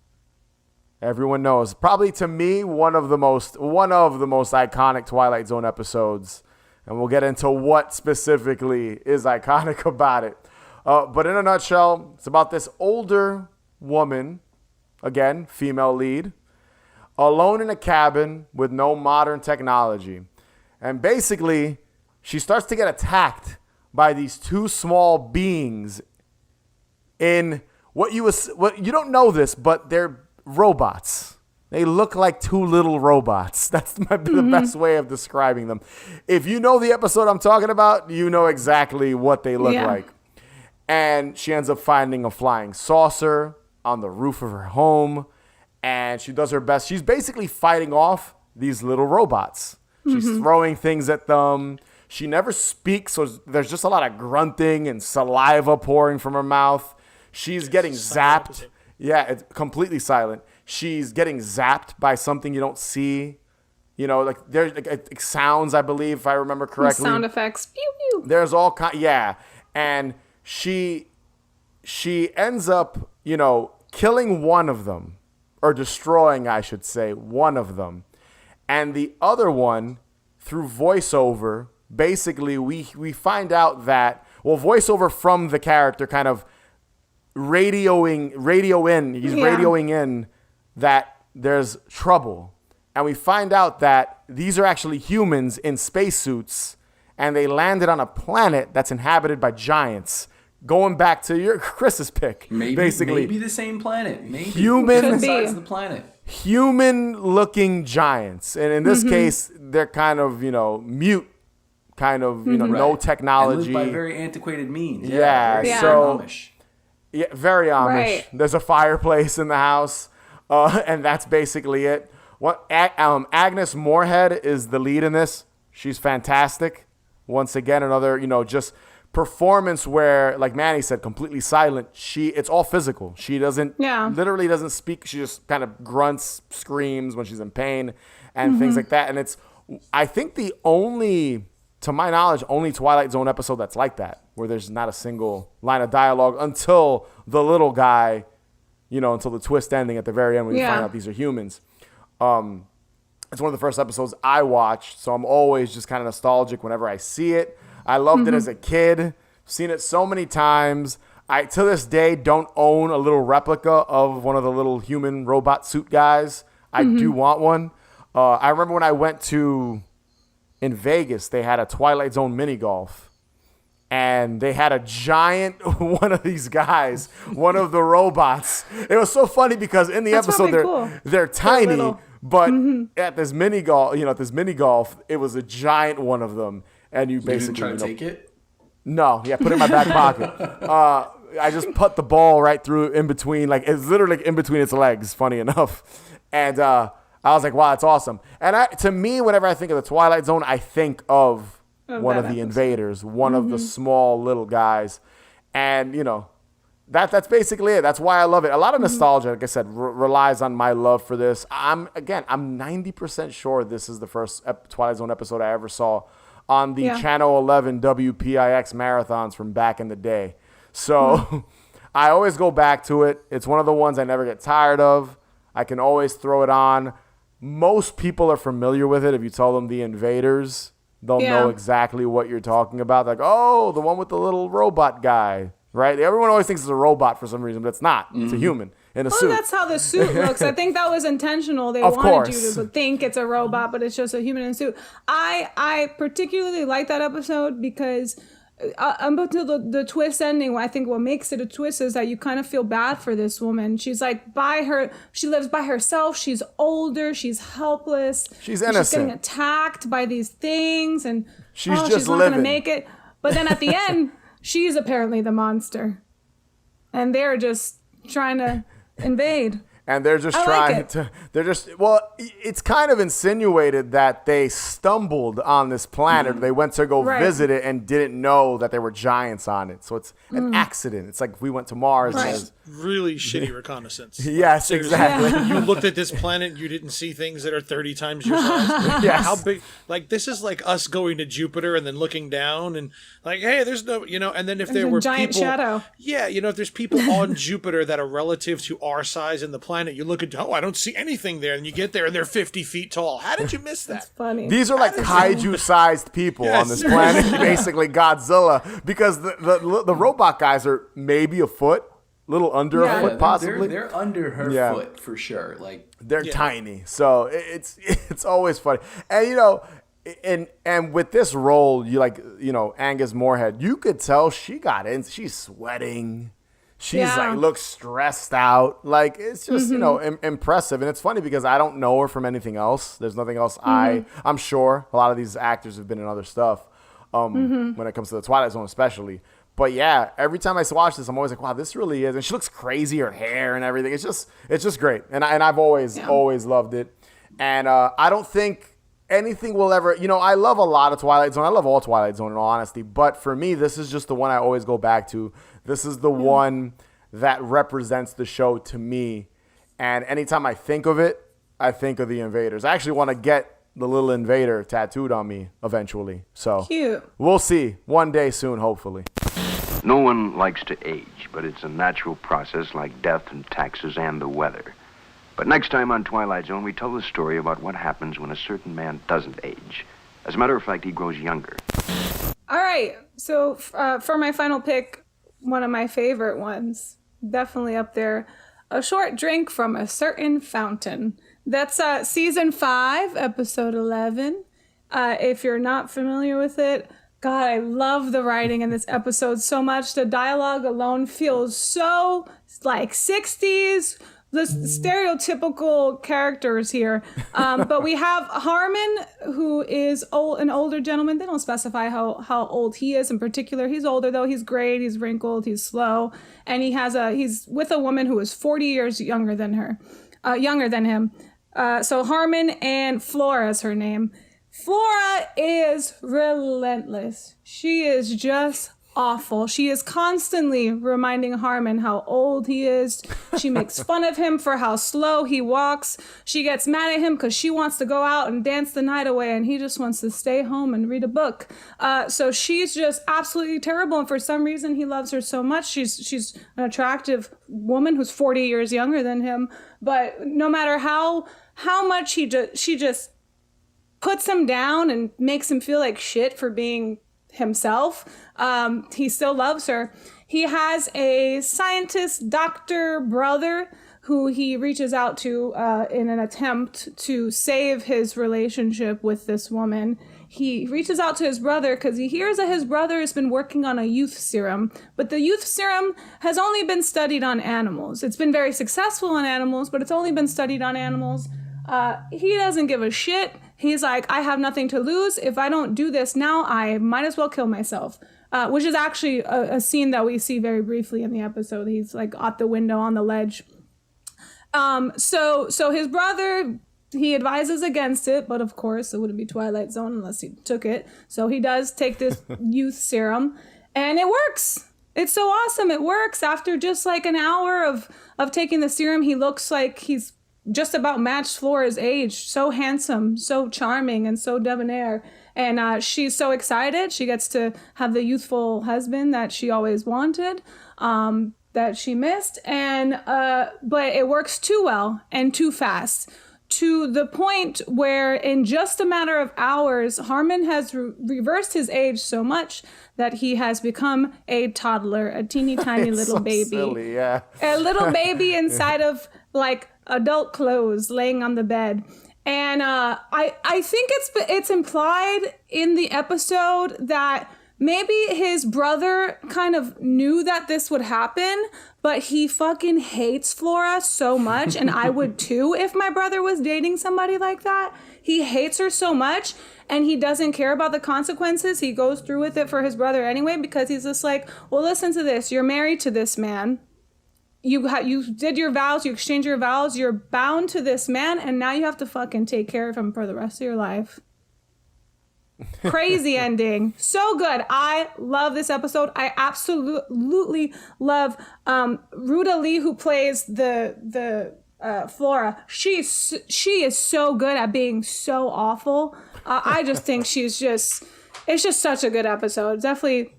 Everyone knows. Probably to me, one of the most iconic Twilight Zone episodes. And we'll get into what specifically is iconic about it. But in a nutshell, it's about this older woman, again, female lead, alone in a cabin with no modern technology. And basically, she starts to get attacked by these two small beings in what you don't know this, but they're robots. They look like two little robots. That's might be the best way of describing them. If you know the episode I'm talking about, you know exactly what they look like. And she ends up finding a flying saucer on the roof of her home, and she does her best. She's basically fighting off these little robots. She's throwing things at them. She never speaks, so there's just a lot of grunting and saliva pouring from her mouth. She's getting zapped. Yeah, it's completely silent. She's getting zapped by something you don't see. You know, like there's like sounds, I believe, if I remember correctly. Sound effects. Pew, pew. There's all kind, and she ends up, killing one of them, or destroying, I should say, one of them, and the other one, through voiceover, basically we find out that voiceover from the character kind of radioing in that there's trouble. And we find out that these are actually humans in spacesuits, and they landed on a planet that's inhabited by giants. Going back to Chris's pick, basically. Maybe the same planet. Maybe. Human size of the planet. Human-looking giants. And in this case, they're kind of, mute, kind of, no technology. And live by very antiquated means. Yeah. So, Amish. Yeah, very Amish. Right. There's a fireplace in the house, and that's basically it. Agnes Moorehead is the lead in this. She's fantastic. Once again, another, just performance where, like Manny said, completely silent. It's all physical. She literally doesn't speak. She just kind of grunts, screams when she's in pain, and things like that. And it's, I think, to my knowledge, only Twilight Zone episode that's like that, where there's not a single line of dialogue until the little guy, until the twist ending at the very end when you find out these are humans. It's one of the first episodes I watched, so I'm always just kind of nostalgic whenever I see it. I loved it as a kid. Seen it so many times. I, to this day, don't own a little replica of one of the little human robot suit guys. I do want one. I remember when I went in Vegas, they had a Twilight Zone mini golf. And they had a giant one of these guys, one of the robots. It was so funny because in the episode they're tiny, but at this mini golf, it was a giant one of them. And you basically didn't try to take it? No, put it in my back pocket. I just put the ball right through in between, like it's literally in between its legs, funny enough. And I was like, wow, that's awesome. And to me, whenever I think of the Twilight Zone, I think of one of the invaders, one of the small little guys. And, that's basically it. That's why I love it. A lot of nostalgia, like I said, relies on my love for this. I'm 90% sure this is the first Twilight Zone episode I ever saw on the Channel 11 WPIX marathons from back in the day. So I always go back to it. It's one of the ones I never get tired of. I can always throw it on. Most people are familiar with it. If you tell them the invaders, they'll know exactly what you're talking about. Like, oh, the one with the little robot guy, right? Everyone always thinks it's a robot for some reason, but it's not. It's a human in a suit. That's how the suit looks. I think that was intentional. They wanted you to think it's a robot, but it's just a human in a suit. I particularly like that episode because up until the twist ending, I think what makes it a twist is that you kind of feel bad for this woman. She's like she lives by herself. She's older. She's helpless. She's innocent. She's getting attacked by these things, and she's just she's not living. gonna make it. But then at the end, she's apparently the monster, and they're just trying to invade. And they're just it's kind of insinuated that they stumbled on this planet. They went to go visit it and didn't know that there were giants on it. So it's an accident. It's like if we went to Mars and there's really shitty reconnaissance. Yes, exactly. You looked at this planet, you didn't see things that are 30 times your size. Yes. How big? Like, this is like us going to Jupiter and then looking down and like, hey, there's no, and then if there were giant people, shadow. yeah, if there's people on Jupiter that are relative to our size in the planet, you look at, I don't see anything there, and you get there and they're 50 feet tall. How did you miss that? That's funny. These are like kaiju-sized people on this planet, basically Godzilla, because the robot guys are maybe a foot. Little under a foot, possibly. They're under her foot for sure. Like they're tiny, so it's always funny. And and with this role, Angus Moorhead, you could tell she got in. She's sweating. She's looks stressed out. Like it's just impressive, and it's funny because I don't know her from anything else. There's nothing else. I'm sure a lot of these actors have been in other stuff. When it comes to the Twilight Zone, especially. But yeah, every time I watch this, I'm always like, wow, this really is. And she looks crazy, her hair and everything. It's just great. And I've always loved it. And I don't think anything will ever, I love a lot of Twilight Zone. I love all Twilight Zone in all honesty. But for me, this is just the one I always go back to. This is the one that represents the show to me. And anytime I think of it, I think of the Invaders. I actually want to get the little invader tattooed on me eventually. So cute. We'll see one day soon, hopefully. No one likes to age, but it's a natural process like death and taxes and the weather. But next time on Twilight Zone, we tell the story about what happens when a certain man doesn't age. As a matter of fact, he grows younger. All right. So for my final pick, one of my favorite ones, definitely up there, A Short Drink from a Certain Fountain. That's season 5, episode 11. If you're not familiar with it, God, I love the writing in this episode so much. The dialogue alone feels so like 60s, the stereotypical characters here. But we have Harmon, who is an older gentleman. They don't specify how old he is in particular. He's older, though. He's great. He's wrinkled. He's slow. And he's with a woman who is 40 years younger than him. So Harmon and Flora is her name. Flora is relentless. She is just awful. She is constantly reminding Harmon how old he is. She makes fun of him for how slow he walks. She gets mad at him because she wants to go out and dance the night away and he just wants to stay home and read a book. So she's just absolutely terrible. And for some reason, he loves her so much. She's an attractive woman who's 40 years younger than him. But no matter how much she just puts him down and makes him feel like shit for being himself, he still loves her. He has a scientist doctor brother who he reaches out to in an attempt to save his relationship with this woman. He reaches out to his brother because he hears that his brother has been working on a youth serum, but the youth serum has only been studied on animals. It's been very successful on animals, but it's only been studied on animals. He doesn't give a shit. He's like, I have nothing to lose. If I don't do this now, I might as well kill myself. Which is actually a scene that we see very briefly in the episode. He's like out the window on the ledge. So his brother, he advises against it, but of course it wouldn't be Twilight Zone unless he took it. So he does take this youth serum, and it works. It's so awesome. It works. After just like an hour of taking the serum, he looks like he's just about matched Flora's age. So handsome, so charming, and so debonair. And she's so excited. She gets to have the youthful husband that she always wanted, that she missed. And but it works too well and too fast, to the point where in just a matter of hours, Harmon has reversed his age so much that he has become a toddler, a teeny tiny little so baby. Silly, yeah. A little baby inside of like adult clothes laying on the bed. And I think it's implied in the episode that maybe his brother kind of knew that this would happen, but he fucking hates Flora so much, and I would too if my brother was dating somebody like that. He hates her so much, and he doesn't care about the consequences. He goes through with it for his brother anyway, because he's just like, well, listen to this. You're married to this man. You did your vows, you exchanged your vows, you're bound to this man, and now you have to fucking take care of him for the rest of your life. Crazy ending. So good. I love this episode. I absolutely love Ruta Lee, who plays the Flora. She is so good at being so awful. I just think it's just such a good episode. Definitely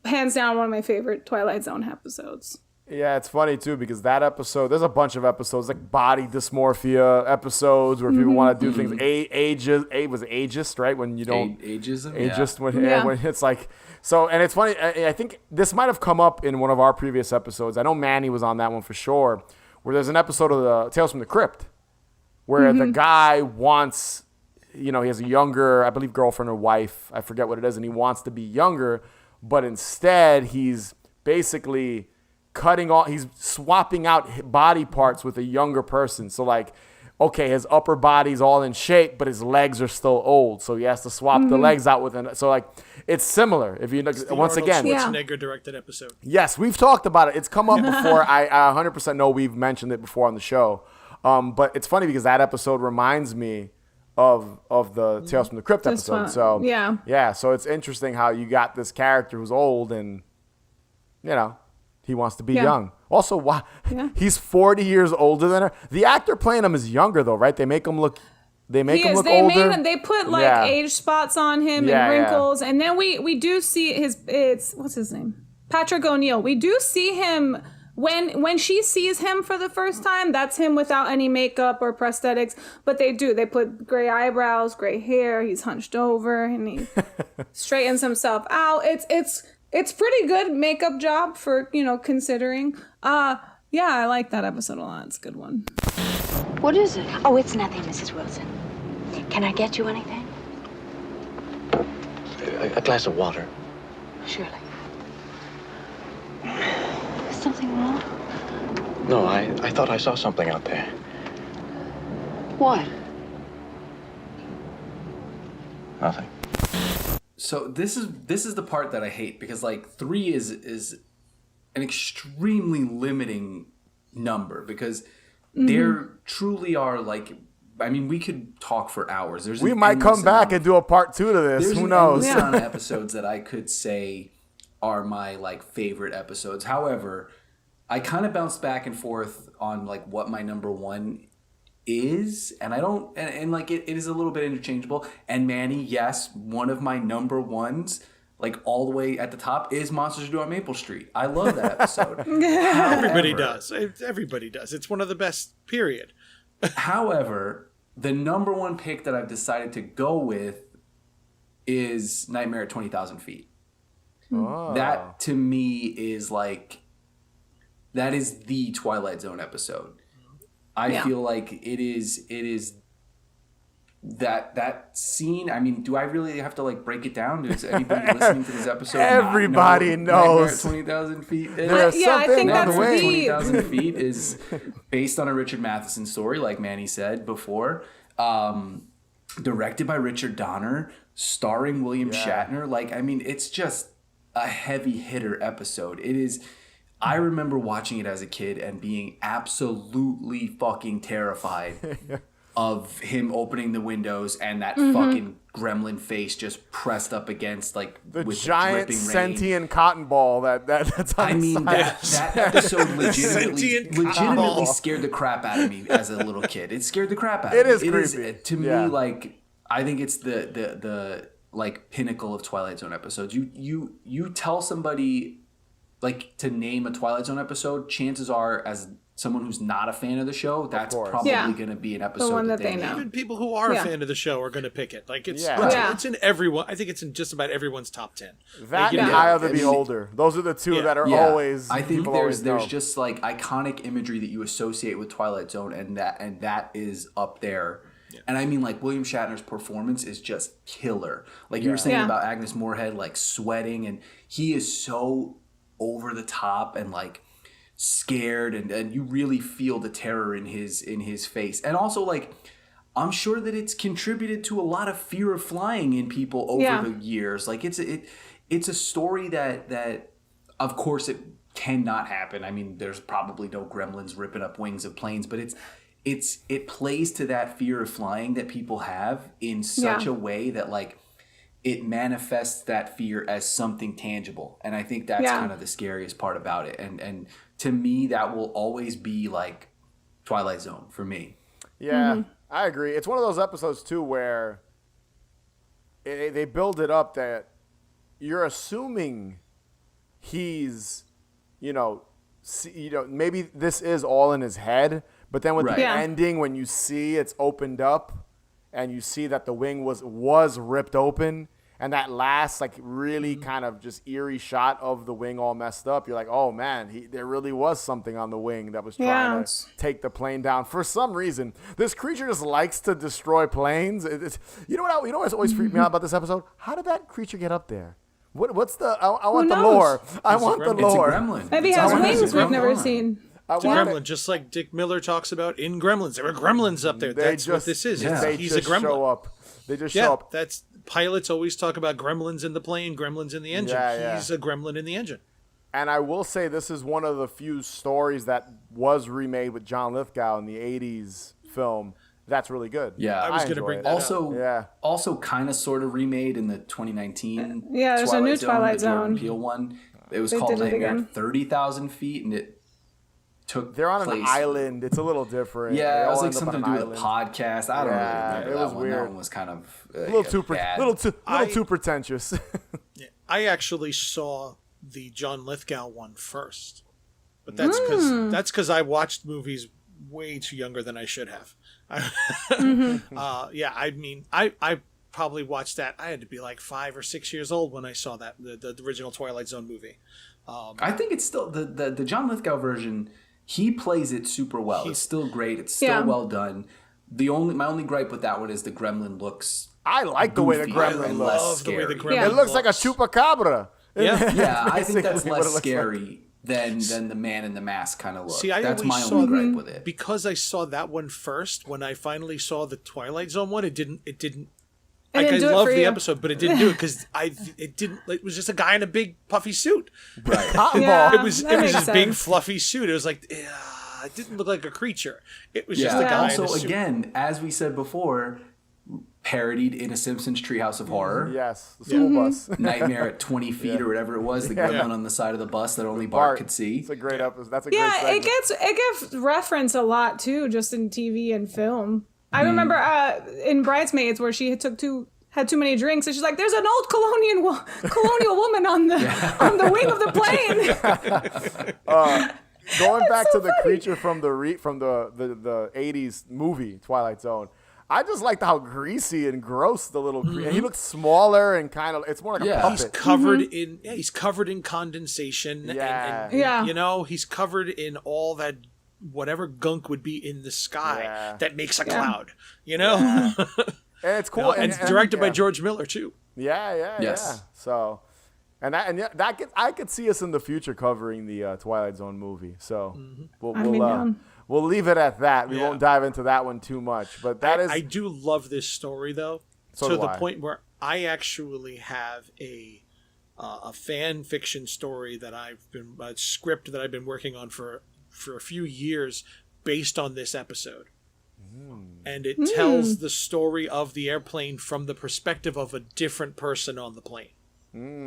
hands down one of my favorite Twilight Zone episodes. Yeah, it's funny too because that episode, there's a bunch of episodes like body dysmorphia episodes where people want to do things. Ageist, right? When you don't ageism, when it's like so. And it's funny. I think this might have come up in one of our previous episodes. I know Manny was on that one for sure. Where there's an episode of the Tales from the Crypt where the guy wants, he has a younger, I believe, girlfriend or wife. I forget what it is, and he wants to be younger, but instead he's basically he's swapping out body parts with a younger person. So like, okay, his upper body's all in shape, but his legs are still old. So he has to swap the legs out with so like, it's similar. If you once again, Schwarzenegger directed episode. Yes, we've talked about it. It's come up before. I 100% know we've mentioned it before on the show. But it's funny because that episode reminds me of the Tales from the Crypt episode. So yeah. So it's interesting how you got this character who's old and he wants to be young. Also, why he's 40 years older than her. The actor playing him is younger though, right? They make him look. They older. They put like age spots on him and wrinkles, and then we do see what's his name? Patrick O'Neill. We do see him when she sees him for the first time. That's him without any makeup or prosthetics. But they put gray eyebrows, gray hair. He's hunched over and he straightens himself out. It's pretty good makeup job for, considering. Yeah, I like that episode a lot. It's a good one. What is it? Oh, it's nothing, Mrs. Wilson. Can I get you anything? A glass of water. Surely. Is something wrong? No, I thought I saw something out there. What? Nothing. So this is the part that I hate because like 3 is an extremely limiting number because there truly are like, I mean, we could talk for hours. We might come back and do a part 2 to this. Who knows? There's an episodes that I could say are my like favorite episodes. However, I kind of bounce back and forth on like what my number 1 is, and I don't, and like it is a little bit interchangeable. And Manny, yes, one of my number 1s, like all the way at the top, is Monsters Who Do on Maple Street. I love that episode. Everybody does. Everybody does. It's one of the best, period. However, the number 1 pick that I've decided to go with is Nightmare at 20,000 Feet. Oh. That to me is like, that is the Twilight Zone episode. I feel like it is that scene. I mean, do I really have to like break it down? Does anybody listening to this episode everybody knows 20,000 feet? I think that's 20,000 feet is based on a Richard Matheson story, like Manny said before. Directed by Richard Donner, starring William Shatner. Like, I mean, it's just a heavy hitter episode. It is. I remember watching it as a kid and being absolutely fucking terrified of him opening the windows and that fucking gremlin face just pressed up against like the with giant dripping sentient rain. Cotton ball that's on I mean that episode legitimately ball. scared the crap out of me as a little kid. It scared the crap out of me. It is creepy. To me, like, I think it's the like pinnacle of Twilight Zone episodes. You tell somebody like to name a Twilight Zone episode, chances are, as someone who's not a fan of the show, that's probably going to be an episode the one that they know. Even people who are a fan of the show are going to pick it. Like it's in everyone. I think it's in just about everyone's top 10. That and Eye of the Beholder. Those are the two that are always. I think there's just like iconic imagery that you associate with Twilight Zone, and that is up there. Yeah. And I mean, like, William Shatner's performance is just killer. Like you were saying about Agnes Moorehead, like sweating, and he is so over the top and like scared, and you really feel the terror in his face. And also, like, I'm sure that it's contributed to a lot of fear of flying in people over the years. Like it's a story that of course it cannot happen. I mean, there's probably no gremlins ripping up wings of planes, but it plays to that fear of flying that people have in such a way that, like, it manifests that fear as something tangible. And I think that's kind of the scariest part about it. And to me, that will always be like Twilight Zone for me. Yeah, I agree. It's one of those episodes too where they build it up that you're assuming he's, maybe this is all in his head, but then with the ending, when you see it's opened up and you see that the wing was ripped open, and that last really kind of just eerie shot of the wing all messed up, you're like, oh man, there really was something on the wing that was trying to take the plane down. For some reason, this creature just likes to destroy planes. You know what's always freaked me out about this episode? How did that creature get up there? What's the? I want the lore. I want the lore. It's a gremlin. Maybe it has wings we've never seen. It's a gremlin, just like Dick Miller talks about in Gremlins. There were gremlins up there. That's what this is. Yeah. He's a gremlin. Show up. They just show up. That's pilots always talk about gremlins in the plane, gremlins in the engine. He's a gremlin in the engine. And I will say this is one of the few stories that was remade with John Lithgow in the 80s film. That's really good. Yeah, I was going to bring that up. Also kind of sort of remade in the 2019 there's a new Twilight Zone. The Jordan Peele one. It was called Nightmare at 30,000 Feet, and it took They're on an island. It's a little different. Yeah, it was like something to do with a podcast. I don't really remember it was that one. weird. That one was kind of a little too bad. little too pretentious. I actually saw the John Lithgow one first, but that's because I watched movies way too younger than I should have. I mean, I probably watched that. I had to be like 5 or 6 years old when I saw that the original Twilight Zone movie. I think it's still the John Lithgow version. He plays it super well. It's still great. It's still well done. My only gripe with that one is the gremlin looks. I like the way the gremlin looks. I love the way the gremlin It looks like a chupacabra. Yeah, I think that's less scary than the man in the mask kind of look. See, that's my only gripe with it. Because I saw that one first, when I finally saw the Twilight Zone one, it didn't. Like, I loved the epised, but it didn't do it because it was just a guy in a big puffy suit. Right. Yeah, it was this big fluffy suit. It was like it didn't look like a creature. It was just a guy in a suit. Again, as we said before, parodied in a Simpsons Treehouse of Horror. Yes, the school bus. Nightmare at 20 feet or whatever it was. The gremlin on the side of the bus that only Bart could see. It's a great episode. That's a great segment. it gets referenced a lot too, just in TV and film. I remember in Bridesmaids where she had too many drinks, and she's like, "There's an old colonial woman on the wing of the plane." Going back to the creature from the 80s movie Twilight Zone, I just liked how greasy and gross the little creature. And he looks smaller and kind of. It's more like a puppet. He's covered in condensation. Yeah. And he's covered in all that. Whatever gunk would be in the sky that makes a cloud, And it's cool. And it's directed by George Miller too. Yeah. So, I could see us in the future covering the Twilight Zone movie. So we'll leave it at that. We won't dive into that one too much. But I do love this story though, to the point where I actually have a fan fiction story that a script that I've been working on for a few years based on this episode. And it tells the story of the airplane from the perspective of a different person on the plane.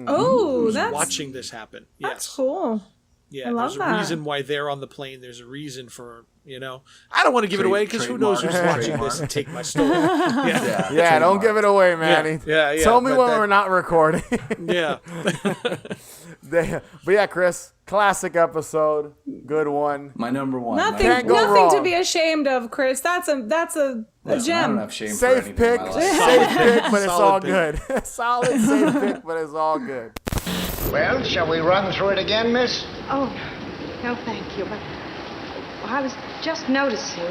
Oh, that's watching this happen. That's cool. Yeah, I love there's a reason why they're on the plane. There's a reason for, I don't want to give it away because who knows who's watching this and take my story. Yeah, don't give it away, Manny. Yeah. Tell me when we're not recording. Yeah. But yeah, Chris, classic episode, good one. My number one. Nothing to be ashamed of, Chris. That's a gem. I don't have shame safe for pick, safe pick, but it's all good. Solid safe pick, but it's all good. Well, shall we run through it again, miss? Oh, no, thank you. But I was just noticing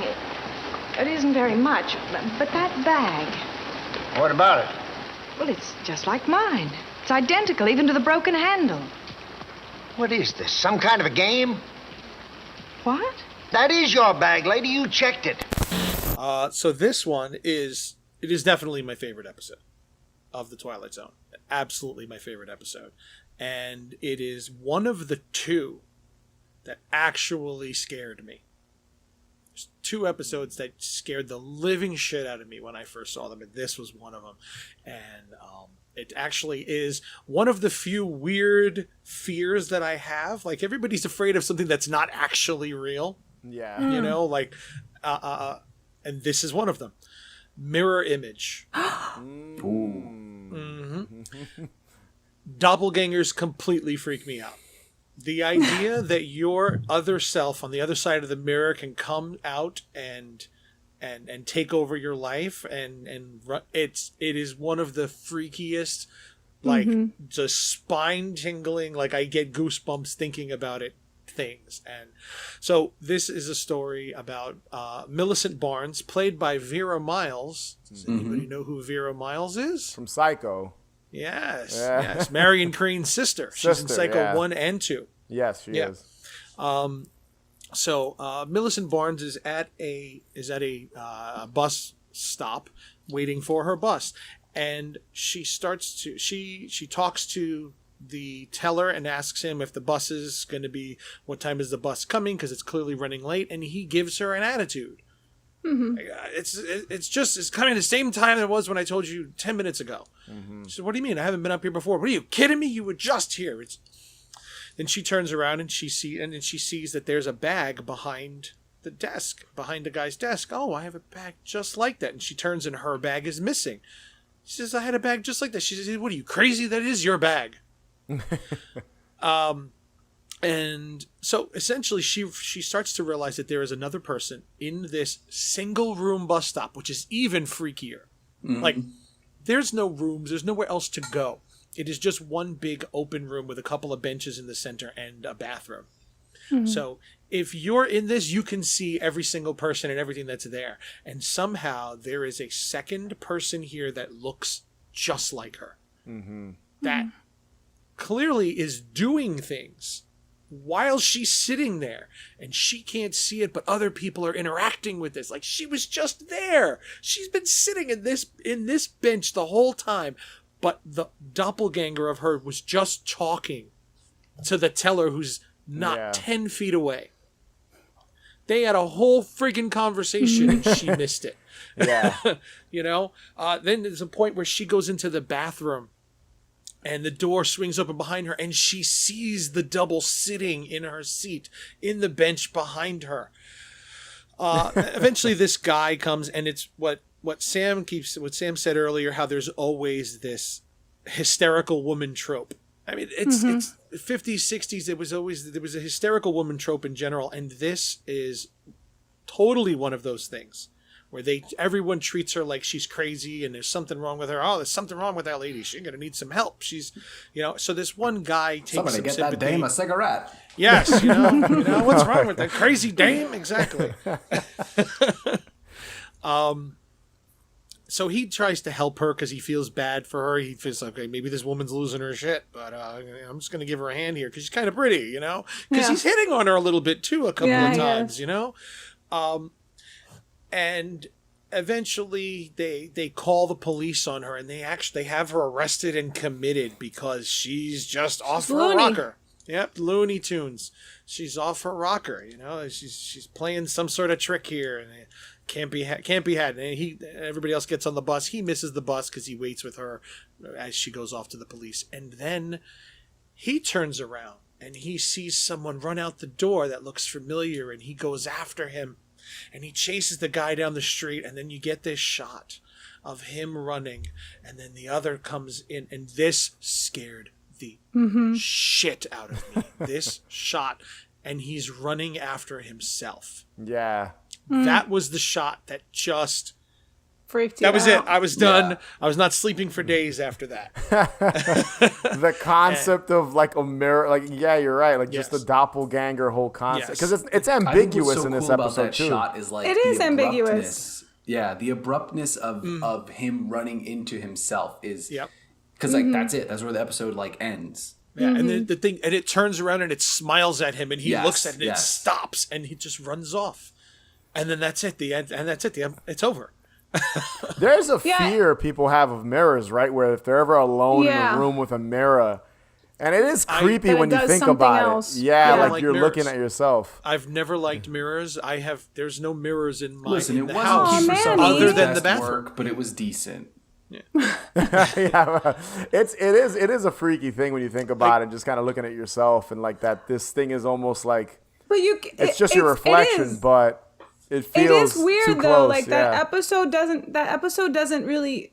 it isn't very much, but that bag. What about it? Well, it's just like mine. It's identical, even to the broken handle. What is this? Some kind of a game? What? That is your bag, lady. You checked it. So this one is definitely my favorite episode of the Twilight Zone. Absolutely my favorite episode. And it is one of the two that actually scared me. There's two episodes that scared the living shit out of me when I first saw them, and this was one of them. And it actually is one of the few weird fears that I have. Like, everybody's afraid of something that's not actually real. Yeah. You know, like, and this is one of them. Mirror image. Doppelgangers completely freak me out. The idea that your other self on the other side of the mirror can come out and take over your life it is one of the freakiest, like, just spine tingling, like I get goosebumps thinking about it things. And so this is a story about Millicent Barnes, played by Vera Miles. Does anybody know who Vera Miles is? From Psycho. Yes, Yeah. yes. Marion Crane's sister. She's in Psycho 1 and 2. Yes, she is. So Millicent Barnes is at a bus stop waiting for her bus, and she talks to the teller and asks him if the bus is going to be, what time is the bus coming, because it's clearly running late, and he gives her an attitude. It's coming at the same time it was when I told you 10 minutes ago. She said, "What do you mean? I haven't been up here before. What, are you kidding me? You were just here." Then she turns around and she sees that there's a bag behind the desk, behind the guy's desk. "Oh, I have a bag just like that." And she turns and her bag is missing. She says, "I had a bag just like that." She says, "What, are you crazy? That is your bag." And so essentially she starts to realize that there is another person in this single room bus stop, which is even freakier. Like, there's no rooms, there's nowhere else to go. It is just one big open room with a couple of benches in the center and a bathroom. So if you're in this, you can see every single person and everything that's there. And somehow there is a second person here that looks just like her. That clearly is doing things while she's sitting there, and she can't see it, but other people are interacting with this. Like, she was just there. She's been sitting in this bench the whole time, but the doppelganger of her was just talking to the teller who's not 10 feet away. They had a whole friggin' conversation and she missed it. You know? Then there's a point where she goes into the bathroom and the door swings open behind her and she sees the double sitting in her seat in the bench behind her. Eventually this guy comes, and it's what Sam said earlier, how there's always this hysterical woman trope. I mean, it's 50s, 60s, there was a hysterical woman trope in general, and this is totally one of those things where everyone treats her like she's crazy and there's something wrong with her. Oh, there's something wrong with that lady. She's going to need some help. She's, so this one guy takes Somebody some get sympathy. that dame a cigarette. Yes, what's wrong with that crazy dame? Exactly. So he tries to help her because he feels bad for her. He feels like, okay, maybe this woman's losing her shit, but I'm just going to give her a hand here because she's kind of pretty, because he's hitting on her a little bit too a couple of times, and eventually they call the police on her, and they have her arrested and committed because she's just off her rocker. Yep, Looney Tunes. She's off her rocker, she's playing some sort of trick here, and it can't be had. And everybody else gets on the bus. He misses the bus because he waits with her as she goes off to the police. And then he turns around and he sees someone run out the door that looks familiar, and he goes after him. And he chases the guy down the street, and then you get this shot of him running, and then the other comes in, and this scared the shit out of me. This shot, and he's running after himself. Yeah. That was the shot that just freaked you That was out. it. I was done. Yeah. I was not sleeping for days after that. The concept of like a mirror, like, yeah, you're right. Like just the doppelganger whole concept. Because it's ambiguous in this episode too. Shot is like it is ambiguous. Yeah, the abruptness of him running into himself is because like that's it. That's where the episode like ends. Yeah, and then the thing, and it turns around and it smiles at him, and he looks at it, and it stops, and he just runs off, and then that's it. The end, and that's it. The end, it's over. There's a fear people have of mirrors, right? Where if they're ever alone in a room with a mirror, And it is creepy But when it you does think something about else. it. Yeah, Yeah. like you're mirrors. looking at yourself. I've never liked mirrors. There's no mirrors in my Listen, in it the wasn't house Kiefer Sutherland's other than the best bathroom. work, but it was decent. Yeah, it is a freaky thing when you think about it. Just kind of looking at yourself and like that. This thing is almost like But it's just your reflection, but it feels It is weird too though. close. Like that episode doesn't really.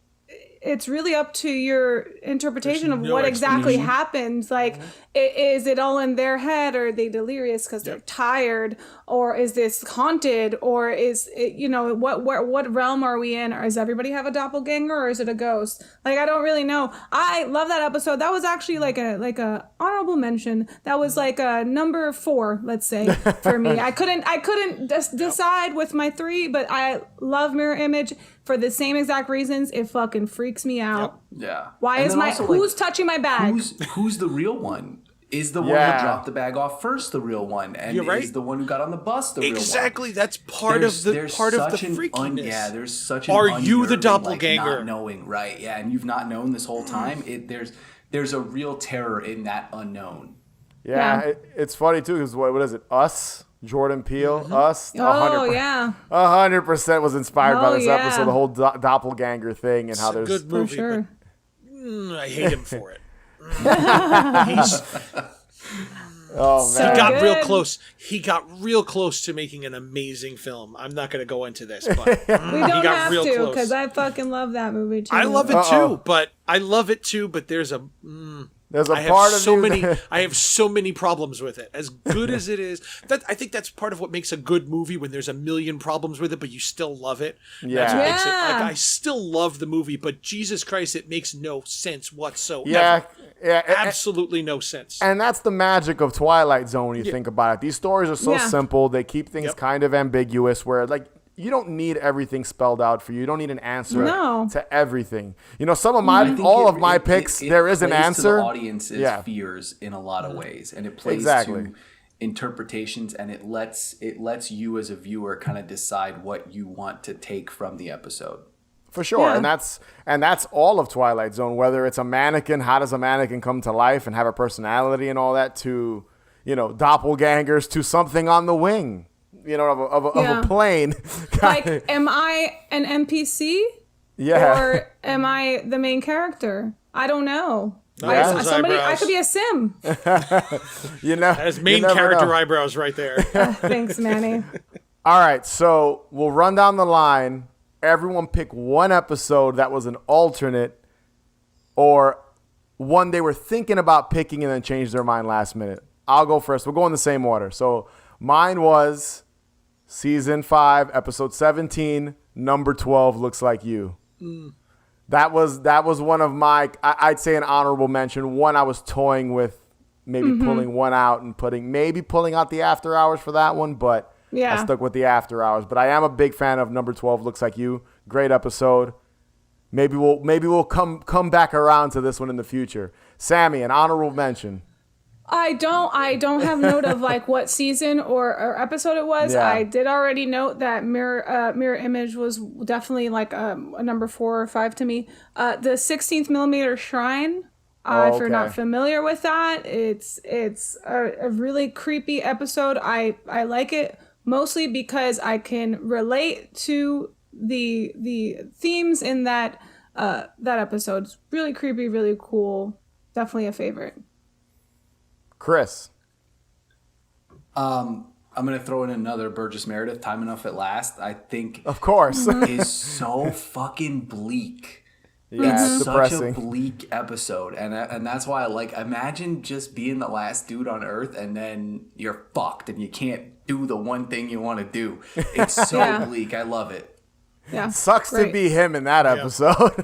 It's really up to your interpretation There's of no what exactly explanation. happens. Like, is it all in their head, or are they delirious because they're tired, or is this haunted, or is it, what realm are we in, or does everybody have a doppelganger, or is it a ghost? Like, I don't really know. I love that episode. That was actually like a honorable mention. That was like a number 4, let's say, for me. I couldn't decide with my 3, but I love Mirror Image. For the same exact reasons, it fucking freaks me out. Yeah. Why And is then my also, who's touching my bag? Who's the real one? Is the one Yeah. who dropped the bag off first the real one? And You're right. is the one who got on the bus the real one? Exactly. That's part of the freakiness. There's such an Are you the unnerving, doppelganger? Like, not knowing, right? Yeah, and you've not known this whole time. There's a real terror in that unknown. Yeah, it's funny too because what is it? Us, Jordan Peele, Us. Oh, yeah. 100% was inspired by Oh, this yeah. episode, the whole doppelganger thing, and how It's a there's good movie, For sure. but I hate him for it. oh So man, He got real good. close. He got real close to making an amazing film. I'm not going to go into this, but We he don't got have real to, close. because I fucking love that movie too. I love it Uh-oh. too, but there's a there's a I part have of so you many that- I have so many problems with it. As good as it is, I think that's part of what makes a good movie when there's a million problems with it, but you still love it. That's what makes it. Like, Yeah. I still love the movie, but Jesus Christ, it makes no sense whatsoever. yeah, Absolutely no sense. And that's the magic of Twilight Zone when you think about it. These stories are so Yeah. simple. They keep things Yep. kind of ambiguous where like you don't need everything spelled out for you. You don't need an answer No. to everything. Some of I my think all it- of my it- picks it there is an plays to answer. the audience's Yeah. fears in a lot of ways, and it plays Exactly. to interpretations, and it lets you as a viewer kind of decide what you want to take from the episode. For sure. Yeah. And that's all of Twilight Zone, whether it's a mannequin, how does a mannequin come to life and have a personality and all that, to, doppelgangers, to something on the wing, of Yeah. a plane. Like, am I an NPC? Yeah. Or am I the main character? I don't know. Yeah. Those I eyebrows. could be a sim. That is main you never character know. eyebrows right there. Thanks, Manny. All right, so we'll run down the line. Everyone pick one episode that was an alternate or one they were thinking about picking and then changed their mind last minute. I'll go first. We'll go in the same order. So mine was season 5, episode 17, number 12, Looks Like You. That was one of my, I'd say an honorable mention. One I was toying with, maybe pulling one out and pulling out the after hours for that one, but Yeah. I stuck with the after hours. But I am a big fan of number 12, Looks Like You. Great episode. Maybe we'll come back around to this one in the future. Sammy, an honorable mention. I don't have note of like what season or episode it was. Yeah. I did already note that Mirror Image was definitely like a number 4 or 5 to me. The 16th millimeter Shrine. If you're not okay. familiar with that, it's a really creepy episode. I like it mostly because I can relate to the themes in that episode. It's really creepy, really cool. Definitely a favorite. Chris. I'm going to throw in another Burgess Meredith, Time Enough at Last. I think, Of course. is so fucking bleak. Yeah, it's It's depressing. such a bleak episode, and that's why imagine just being the last dude on Earth, and then you're fucked, and you can't do the one thing you want to do. It's so Yeah. bleak. I love it. Yeah. Sucks to great. be him in that episode.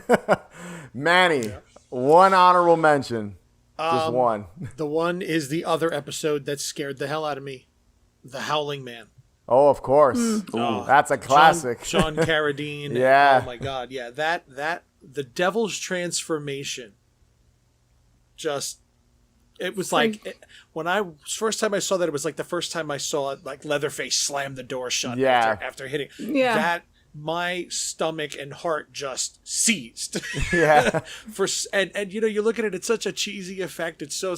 Manny, one honorable mention. Just one. The one is the other episode that scared the hell out of me. The Howling Man. Oh, of course. Oh, That's a classic. Sean Carradine. Yeah. Oh my God. Yeah. That the Devil's Transformation. Just, it was like first time I saw that, it was like the first time I saw it, like Leatherface slam the door shut Yeah. after hitting. Yeah. my stomach and heart just seized. Yeah. And you know, you look at it, it's such a cheesy effect. It's so,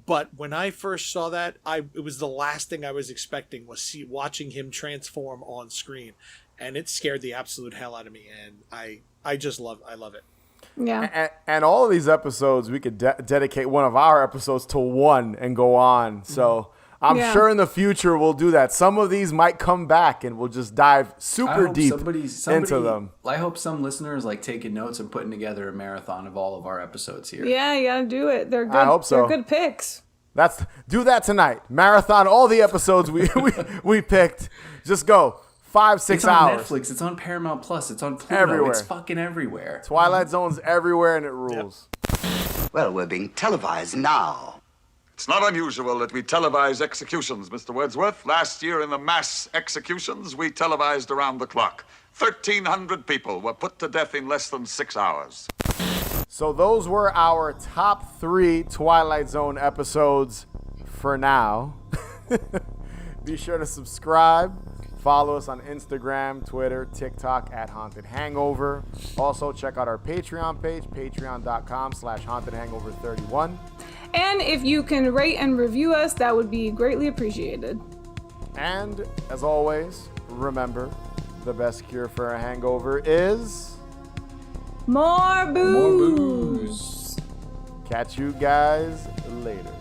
but when I first saw that, it was the last thing I was expecting was watching him transform on screen, and it scared the absolute hell out of me. And I love it. Yeah. And all of these episodes, we could dedicate one of our episodes to one and go on. So I'm sure in the future we'll do that. Some of these might come back and we'll just dive super deep into them. I hope some listeners like taking notes and putting together a marathon of all of our episodes here. Yeah, you gotta do it. They're good. I hope so. They're good picks. Do that tonight. Marathon all the episodes we picked. Just go 5-6 hours. It's on Netflix. It's on Paramount Plus. It's on Pluto. Everywhere. It's fucking everywhere. Twilight Zone's everywhere and it rules. Yep. Well, we're being televised now. It's not unusual that we televise executions, Mr. Wordsworth. Last year in the mass executions, we televised around the clock. 1,300 people were put to death in less than 6 hours. So those were our top 3 Twilight Zone episodes for now. Be sure to subscribe. Follow us on Instagram, Twitter, TikTok at Haunted Hangover. Also, check out our Patreon page, patreon.com/hauntedhangover31. And if you can rate and review us, that would be greatly appreciated. And as always, remember, the best cure for a hangover is... more booze. Catch you guys later.